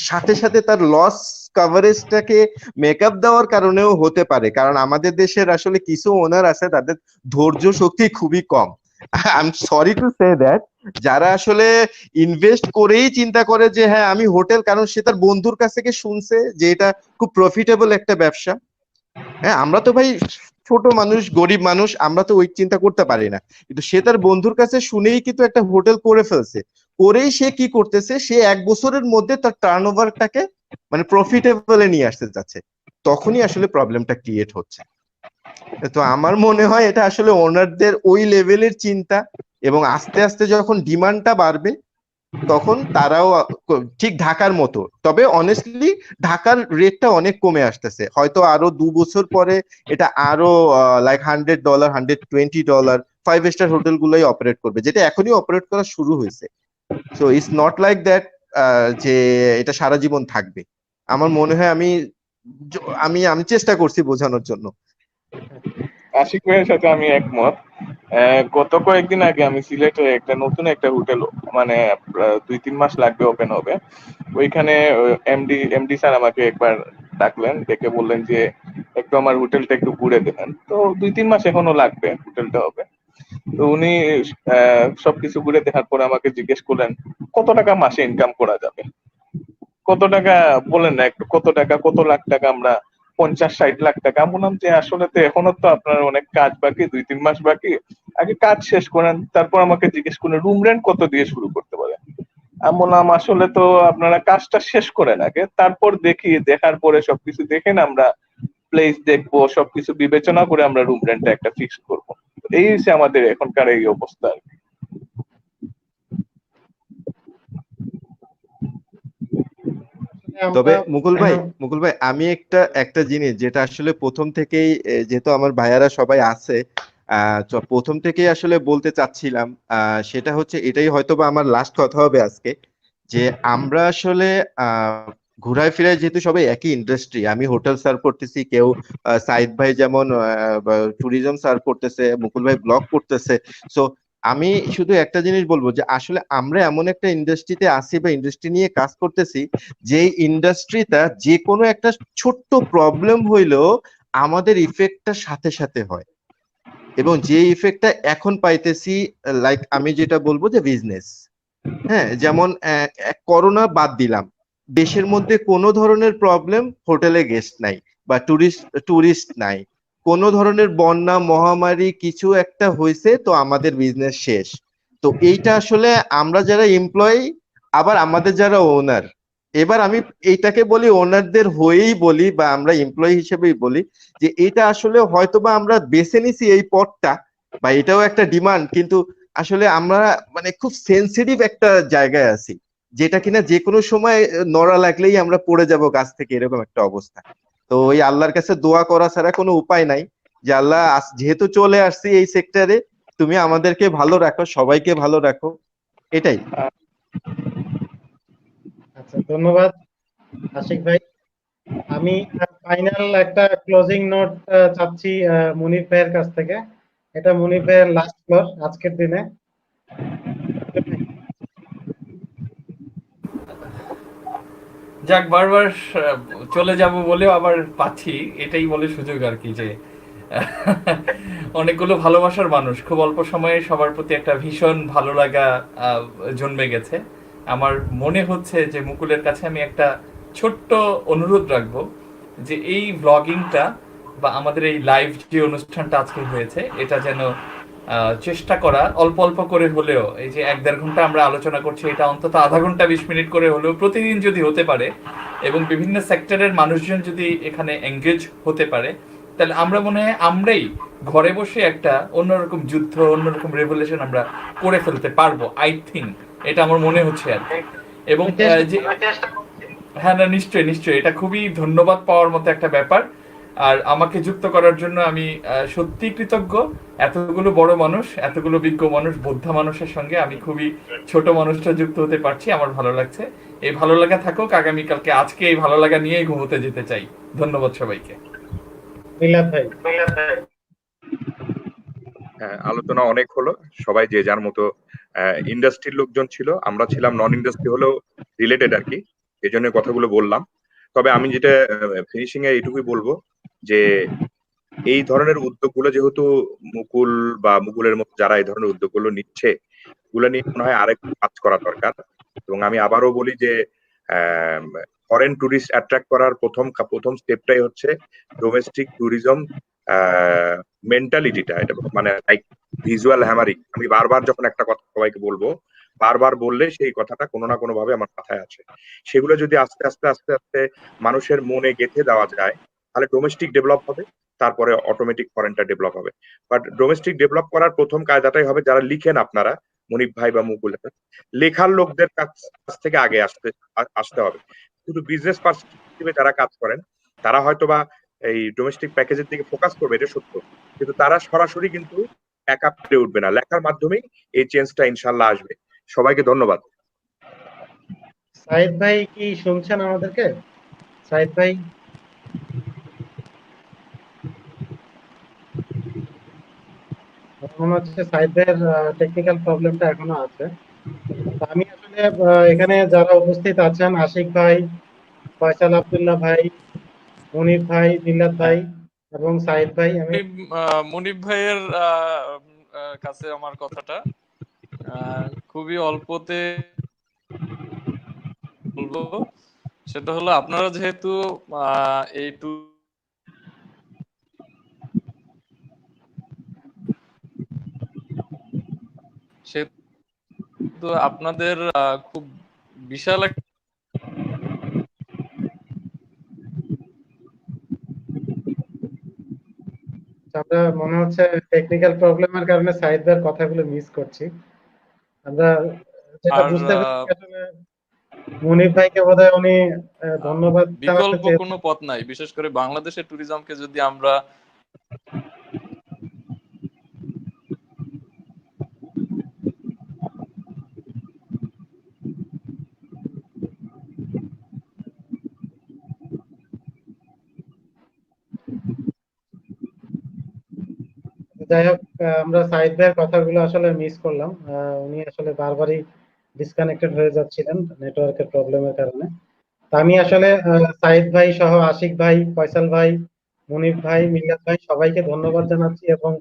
সাথে সাথে তার লস কভারেজটাকে মেকআপ দেওয়ার কারণেও হতে পারে, কারণ আমাদের দেশের আসলে কিছু ওনার আছে তাদের ধৈর্য শক্তি খুবই কম। I am sorry to say that, যারা আসলে ইনভেস্ট করেই চিন্তা করে যে হ্যাঁ আমি হোটেল, কারণ সে তার বন্ধুর কাছ থেকে শুনছে যে এটা খুব প্রফিটেবল একটা ব্যবসা। হ্যাঁ, আমরা তো ভাই ছোট মানুষ, গরিব মানুষ, আমরা তো ওই চিন্তা করতে পারি না, কিন্তু সে তার বন্ধুর কাছে শুনেই কিন্তু একটা হোটেল করে ফেলছে। করেই সে কি করতেছে, সে 1 বছরের মধ্যে তার টার্নওভারটাকে মানে প্রফিটেবলে নিয়ে আসতে যাচ্ছে, তখনই আসলে প্রবলেমটা ক্রিয়েট হচ্ছে। তো আমার মনে হয় এটা আসলে ওনারদের ওই লেভেলের চিন্তা, এবং আস্তে আস্তে যখন ডিমান্ডটা বাড়বে তখন তারাও ঠিক ঢাকার মতো, তবে অনেস্টলি ঢাকার রেটটা অনেক কমে আসতেছে, হয়তো আরো 2 বছর পরে এটা আরো লাইক $100, $120 5 স্টার হোটেল গুলোই অপারেট করবে, যেটা এখনই অপারেট করা শুরু হয়েছে। So it's not like that যে এটা সারা জীবন থাকবে। আমার মনে হয় আমি আমি আমি চেষ্টা করছি বোঝানোর জন্য। আশিক ভাইয়ের সাথে আমি একমত। গত কয়েকদিন আগে আমি সিলেটে একটা নতুন একটা হোটেল, মানে 2-3 মাস লাগবে ওপেন হবে, ওইখানে এমডি স্যার আমাকে একবার ডাকলেন, ডেকে বললেন যে একটু আমার হোটেলটা একটু ঘুরে দেবেন। তো 2-3 মাস এখনো লাগবে হোটেলটা হবে। তো উনি সবকিছু ঘুরে দেখার পরে আমাকে জিজ্ঞেস করলেন কত টাকা মাসে ইনকাম করা যাবে, কত টাকা বলেন না একটু, কত টাকা, কত লাখ টাকা আমরা, 50-60 লাখ টাকা। আমি বললাম যে আসলে তো এখনো তো আপনার অনেক কাজ বাকি, 2-3 মাস বাকি, আগে কাজ শেষ করেন, তারপর আমাকে জিজ্ঞেস করেন রুম রেন্ট কত দিয়ে শুরু করতে পারেন। আমি বললাম আসলে তো আপনারা কাজটা শেষ করেন আগে, তারপর দেখি, দেখার পরে সবকিছু দেখেন আমরা প্লেস দেখবো, সবকিছু বিবেচনা করে আমরা রুম রেন্টটা একটা ফিক্স করবো। এই হচ্ছে আমাদের এখনকার এই অবস্থা আর কি। তবে আমরা মুকুল ভাই আমি একটা জিনিস যেটা আসলে প্রথম থেকেই যেহেতু আমার ভাইয়ারা সবাই আছে, তো প্রথম থেকেই আসলে বলতে চাচ্ছিলাম, সেটা হচ্ছে এটাই হয়তোবা আমার লাস্ট কথা হবে আজকে, যে আমরা আসলে ঘুরায় ফিরায় যেহেতু সবাই একই ইন্ডাস্ট্রি, আমি হোটেল সার্ভ করতেছি, কেউ সাইদ ভাই যেমন ট্যুরিজম সার্ভ করতেছে, মুকুল ভাই ব্লগ করতেছে। সো আমি শুধু একটা জিনিস বলবো যে আসলে আমরা এমন একটা ইন্ডাস্ট্রিতে আছি বা ইন্ডাস্ট্রি নিয়ে কাজ করতেছি, যে ইন্ডাস্ট্রিটা যে কোনো একটা ছোট্ট প্রবলেম হইলেও আমাদের ইফেক্টটা সাথে সাথে হয়, এবং যে ইফেক্টটা এখন পাইতেছি, লাইক আমি যেটা বলবো যে বিজনেস, হ্যাঁ যেমন করোনা বাদ দিলাম, দেশের মধ্যে কোনো ধরনের প্রবলেম, হোটেলে গেস্ট নাই বা টুরিস্ট নাই, কোনো ধরনের বন্যা মহামারী কিছু একটা হয়েছে, তো আমাদের বিজনেস শেষ। তো এইটা আসলে আমরা যারা এমপ্লয়ি, আবার আমাদের যারা ওনার, এবার আমি এইটাকে বলি ওনারদের হয়েই বলি বা আমরা এমপ্লয়ি হিসেবেই বলি, যে এটা আসলে হয়তোবা আমরা বেছে নিছি এই পথটা, বা এটাও একটা ডিমান্ড, কিন্তু আসলে আমরা মানে খুব সেন্সিটিভ একটা জায়গায় আছি, যেটা কিনা যে কোনো সময় নড়া লাগলেই আমরা পড়ে যাব গাছ থেকে, এরকম একটা অবস্থা। তো ওই আল্লাহর কাছে দোয়া করা ছাড়া কোনো উপায় নাই, যে আল্লাহ যেহেতু চলে আসছি এই সেক্টরে, তুমি আমাদেরকে ভালো রাখো, সবাইকে ভালো রাখো, এটাই। আচ্ছা, ধন্যবাদ আশিক ভাই। আমি ফাইনাল একটা ক্লোজিং নোট চাচ্ছি মুনির ভাইয়ের কাছ থেকে। এটা মুনির ভাইয়ের লাস্ট ফ্লোর আজকের দিনে। যাক, বারবার চলে যাব বলেও আবার পাচ্ছি, এটাই বলে সুযোগ আর কি, যে অনেকগুলো ভালোবাসার মানুষ, খুব অল্প সময়ে সবার প্রতি একটা ভীষণ ভালো লাগা জন্মে গেছে। আমার মনে হচ্ছে যে মুকুলের কাছে আমি একটা ছোট্ট অনুরোধ রাখবো, যে এই ব্লগিংটা বা আমাদের এই লাইভ যে অনুষ্ঠানটা আজকে হয়েছে, এটা যেন চেষ্টা করা অল্প অল্প করে হলেও, এই যে 1-1.5 ঘন্টা আমরা আলোচনা করছি, এটা অন্তত আধা ঘন্টা 20 মিনিট করে হলেও প্রতিদিন যদি হতে পারে, এবং বিভিন্ন সেক্টরের মানুষজন যদি এখানে এঙ্গেজ হতে পারে, তাহলে আমরা মনে হয় আমরাই ঘরে বসে একটা অন্যরকম যুদ্ধ, অন্যরকম রেভলিউশন আমরা করে ফেলতে পারবো, আই থিঙ্ক। এটা আমার মনে হচ্ছে আর কি। এবং যে হ্যাঁ, না, নিশ্চয়ই নিশ্চয়ই, এটা খুবই ধন্যবাদ পাওয়ার মতো একটা ব্যাপার। আর আমাকে যুক্ত করার জন্য আমি সত্যি কৃতজ্ঞ। এতগুলো বড় মানুষ, এতগুলো বিজ্ঞ মানুষ, বোদ্ধা মানুষের সঙ্গে আমি খুবই ছোট মানুষটা যুক্ত হতে পারছি, আমার ভালো লাগছে। এই ভালো লাগা থাকুক আগামীকালকে, আজকে এই ভালো লাগা নিয়েই ঘুমোতে যেতে চাই। ধন্যবাদ সবাইকে। মিলাদ ভাই। আলোচনা অনেক হলো, সবাই যে যার মতো ইন্ডাস্ট্রির লোকজন ছিল, আমরা ছিলাম নন ইন্ডাস্ট্রি হলেও রিলেটেড আর কি। এই জন্য কথাগুলো বললাম। তবে আমি যেটা ফিনিশিং এ এইটুকুই বলবো যে এই ধরনের উদ্যোগগুলো যেহেতু মুকুল বা মুকুলের মতো যারা এই ধরনের উদ্যোগগুলো নিচ্ছে, এগুলো নিয়ে মনে হয় আরেকটু কাজ করা দরকার। এবং আমি আবারও বলি যে ফরেন ট্যুরিস্ট অ্যাট্রাক্ট করার প্রথম স্টেপটাই হচ্ছে ডোমেস্টিক ট্যুরিজম মেন্টালিটিটা। এটা মানে লাইক ভিজুয়াল হ্যামারিং। আমি বারবার যখন একটা কথা সবাইকে বলবো, বারবার বললে সেই কথাটা কোনো না কোনো ভাবে আমার মাথায় আছে। সেগুলো যদি আস্তে আস্তে আস্তে আস্তে মানুষের মনে গেঁথে দেওয়া যায়, তাহলে ডোমেস্টিক ডেভেলপ হবে, তারপরে অটোমেটিক ফরেনটা ডেভেলপ হবে। বাট ডোমেস্টিক ডেভেলপ করার প্রথম কায়দাটাই হবে যারা লিখেন আপনারা, মনিব ভাই বা মুকুল, লেখার লোকদের কাছ থেকে আগে আসতে হবে। শুধু বিজনেস পার্সন হিসেবে যারা কাজ করেন তারা হয়তো বা এই ডোমেস্টিক প্যাকেজের দিকে ফোকাস করবে, এটা সত্য, কিন্তু তারা সরাসরি কিন্তু একা পেরে উঠবে না। লেখার মাধ্যমেই এই চেঞ্জটা ইনশাল্লাহ আসবে। সবাইকে ধন্যবাদ। সাইদ ভাই কি শুনছেন আমাদেরকে? সাইদ ভাই, আমার মনে হচ্ছে সাইদ ভাইয়ের টেকনিক্যাল প্রবলেমটা এখনো আছে। তো আমি আসলে এখানে যারা উপস্থিত আছেন, আশিক ভাই, ফয়সাল আব্দুল্লাহ ভাই, মনির ভাই, মিল্লাত ভাই এবং সাইদ ভাই, আমি মুনিব ভাইয়ের কাছে আমার কথাটা খুবই অল্পতে বলবো। সেটা হলো, আপনারা যেহেতু এই সেহেতু আপনাদের খুব বিশাল আমরা মনে হচ্ছে টেকনিক্যাল প্রবলেমের কারণে সাইদ ভাইয়ের কথাগুলো মিস করছি। আমরা যেটা আর বুঝতে পেরেছি আসলে মনির ভাইকে বোধহয় উনি ধন্যবাদ জানাতে বিকল্প কোনো পথ নাই। বিশেষ করে বাংলাদেশের ট্যুরিজমকে যদি আমরা যাই হোক, আমরা সাইদ ভাইয়ের কথাগুলো আসলে মিস করলাম। উনি আসলে বারবারই ডিসকানেক্টেড হয়ে যাচ্ছিলেন নেটওয়ার্কের প্রবলেমের কারণে। তা আমি আসলে সাইদ ভাই সহ আশিক ভাই, ফয়সাল ভাই, মুনির ভাই, মিল্লাত ভাই সবাইকে ধন্যবাদ জানাচ্ছি এবং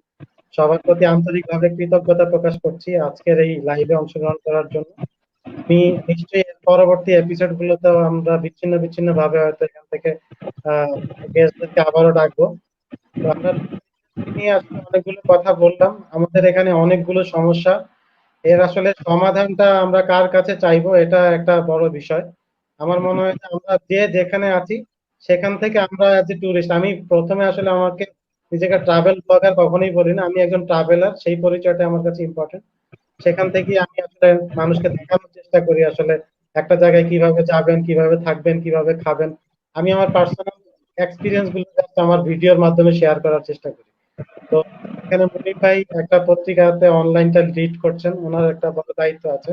সবার প্রতি আন্তরিকভাবে কৃতজ্ঞতা প্রকাশ করছি আজকের এই লাইভে অংশগ্রহণ করার জন্য। আমি নিশ্চয়ই এর পরবর্তী এপিসোড গুলোতেও আমরা বিচ্ছিন্ন বিচ্ছিন্ন ভাবে হয়তো এখান থেকে গেস্টদেরকে আবারও ডাকবো। তো আমরা নিয়ে আসলে অনেকগুলো কথা বললাম। আমাদের এখানে অনেকগুলো সমস্যা, এর আসলে সমাধানটা আমরা কার কাছে চাইবো, এটা একটা বড় বিষয়। আমার মনে হয় যে আমরা যে যেখানে আছি সেখান থেকে আমরা অ্যাজ এ ট্যুরিস্ট, আমি প্রথমে আসলে আমাকে নিজেকে ট্রাভেল ব্লগার কখনোই বলি না, আমি একজন ট্রাভেলার, সেই পরিচয়টা আমার কাছে ইম্পর্টেন্ট। সেখান থেকে আমি আসলে মানুষকে দেখানোর চেষ্টা করি আসলে একটা জায়গায় কিভাবে যাবেন, কিভাবে থাকবেন, কিভাবে খাবেন। আমি আমার পার্সোনাল এক্সপিরিয়েন্স গুলো জাস্ট আমার ভিডিওর মাধ্যমে শেয়ার করার চেষ্টা করি। তো এখানে মুনির ভাই একটা পত্রিকাতে অনলাইনটা লিড করছেন, ওনার একটা বড় দায়িত্ব আছে।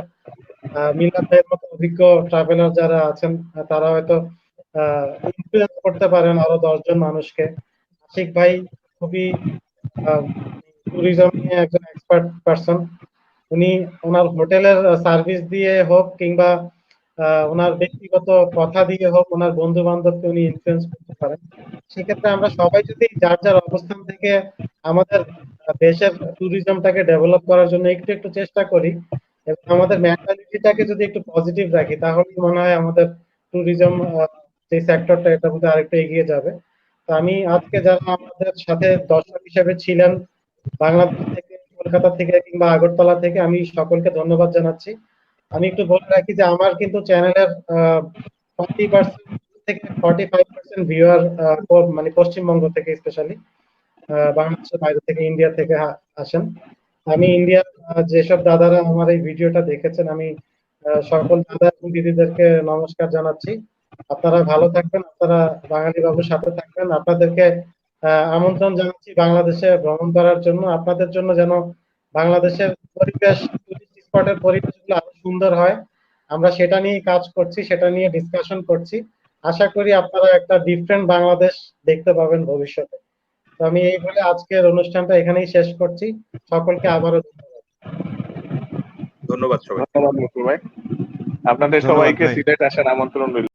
মিলাদ ভাইয়ের মতো অভিজ্ঞ ট্রাভেলার যারা আছেন তারা হয়তো ইনফ্লুয়েন্স করতে পারেন আরো 10 জন মানুষকে। আশিক ভাই খুবই ট্যুরিজম নিয়ে একজন এক্সপার্ট পারসন। উনি ওনার হোটেলের সার্ভিস দিয়ে হোক কিংবা ওনার ব্যক্তিগত কথা দিয়ে হোক, ওনার বন্ধু বান্ধবকে উনি ইনফ্লুয়েন্স করতে পারেন। সেক্ষেত্রে আমরা সবাই যদি যার যার অবস্থান থেকে আমাদের দেশের ট্যুরিজমটাকে ডেভেলপ করার জন্য একটু একটু চেষ্টা করি এবং আমাদের মেন্টালিটিটাকে যদি একটু পজিটিভ রাখি, তাহলে মনে হয় আমাদের ট্যুরিজম যে সেক্টরটা, এটা বোধহয় আরেকটু এগিয়ে যাবে। তো আমি আজকে যারা আমাদের সাথে দর্শক হিসেবে ছিলেন, বাংলাদেশ থেকে, কলকাতা থেকে কিংবা আগরতলা থেকে, আমি সকলকে ধন্যবাদ জানাচ্ছি। আমি একটু বলে রাখি যে আমার কিন্তু চ্যানেলের 40% থেকে 45% ভিউয়ার মানে পশ্চিমবঙ্গ থেকে, স্পেশালি বাংলাদেশের বাইরে থেকে, ইন্ডিয়া থেকে আসেন। আমি ইন্ডিয়ার যেসব দাদারা আমার এই ভিডিওটা দেখেছেন, আমি সকল দাদা এবং দিদিদেরকে নমস্কার জানাচ্ছি। আপনারা ভালো থাকবেন, আপনারা বাঙালি বাবুর সাথে থাকবেন। আপনাদেরকে আমন্ত্রণ জানাচ্ছি বাংলাদেশে ভ্রমণ করার জন্য। আপনাদের জন্য যেন বাংলাদেশের পরিবেশ, টুরিস্ট স্পটের পরিবেশগুলো আরো সুন্দর হয়, আমরা সেটা নিয়ে কাজ করছি, সেটা নিয়ে ডিসকাশন করছি। আশা করি আপনারা একটা ডিফারেন্ট বাংলাদেশ দেখতে পাবেন ভবিষ্যতে। তো আমি এই বলে আজকের অনুষ্ঠানটা এখানেই শেষ করছি। সকলকে আবারও ধন্যবাদ সবাই। ধন্যবাদ মুকুল ভাই। আপনাদের ধন্যবাদ সবাইকে ভাই। সিলেট আসার আমন্ত্রণ রইল।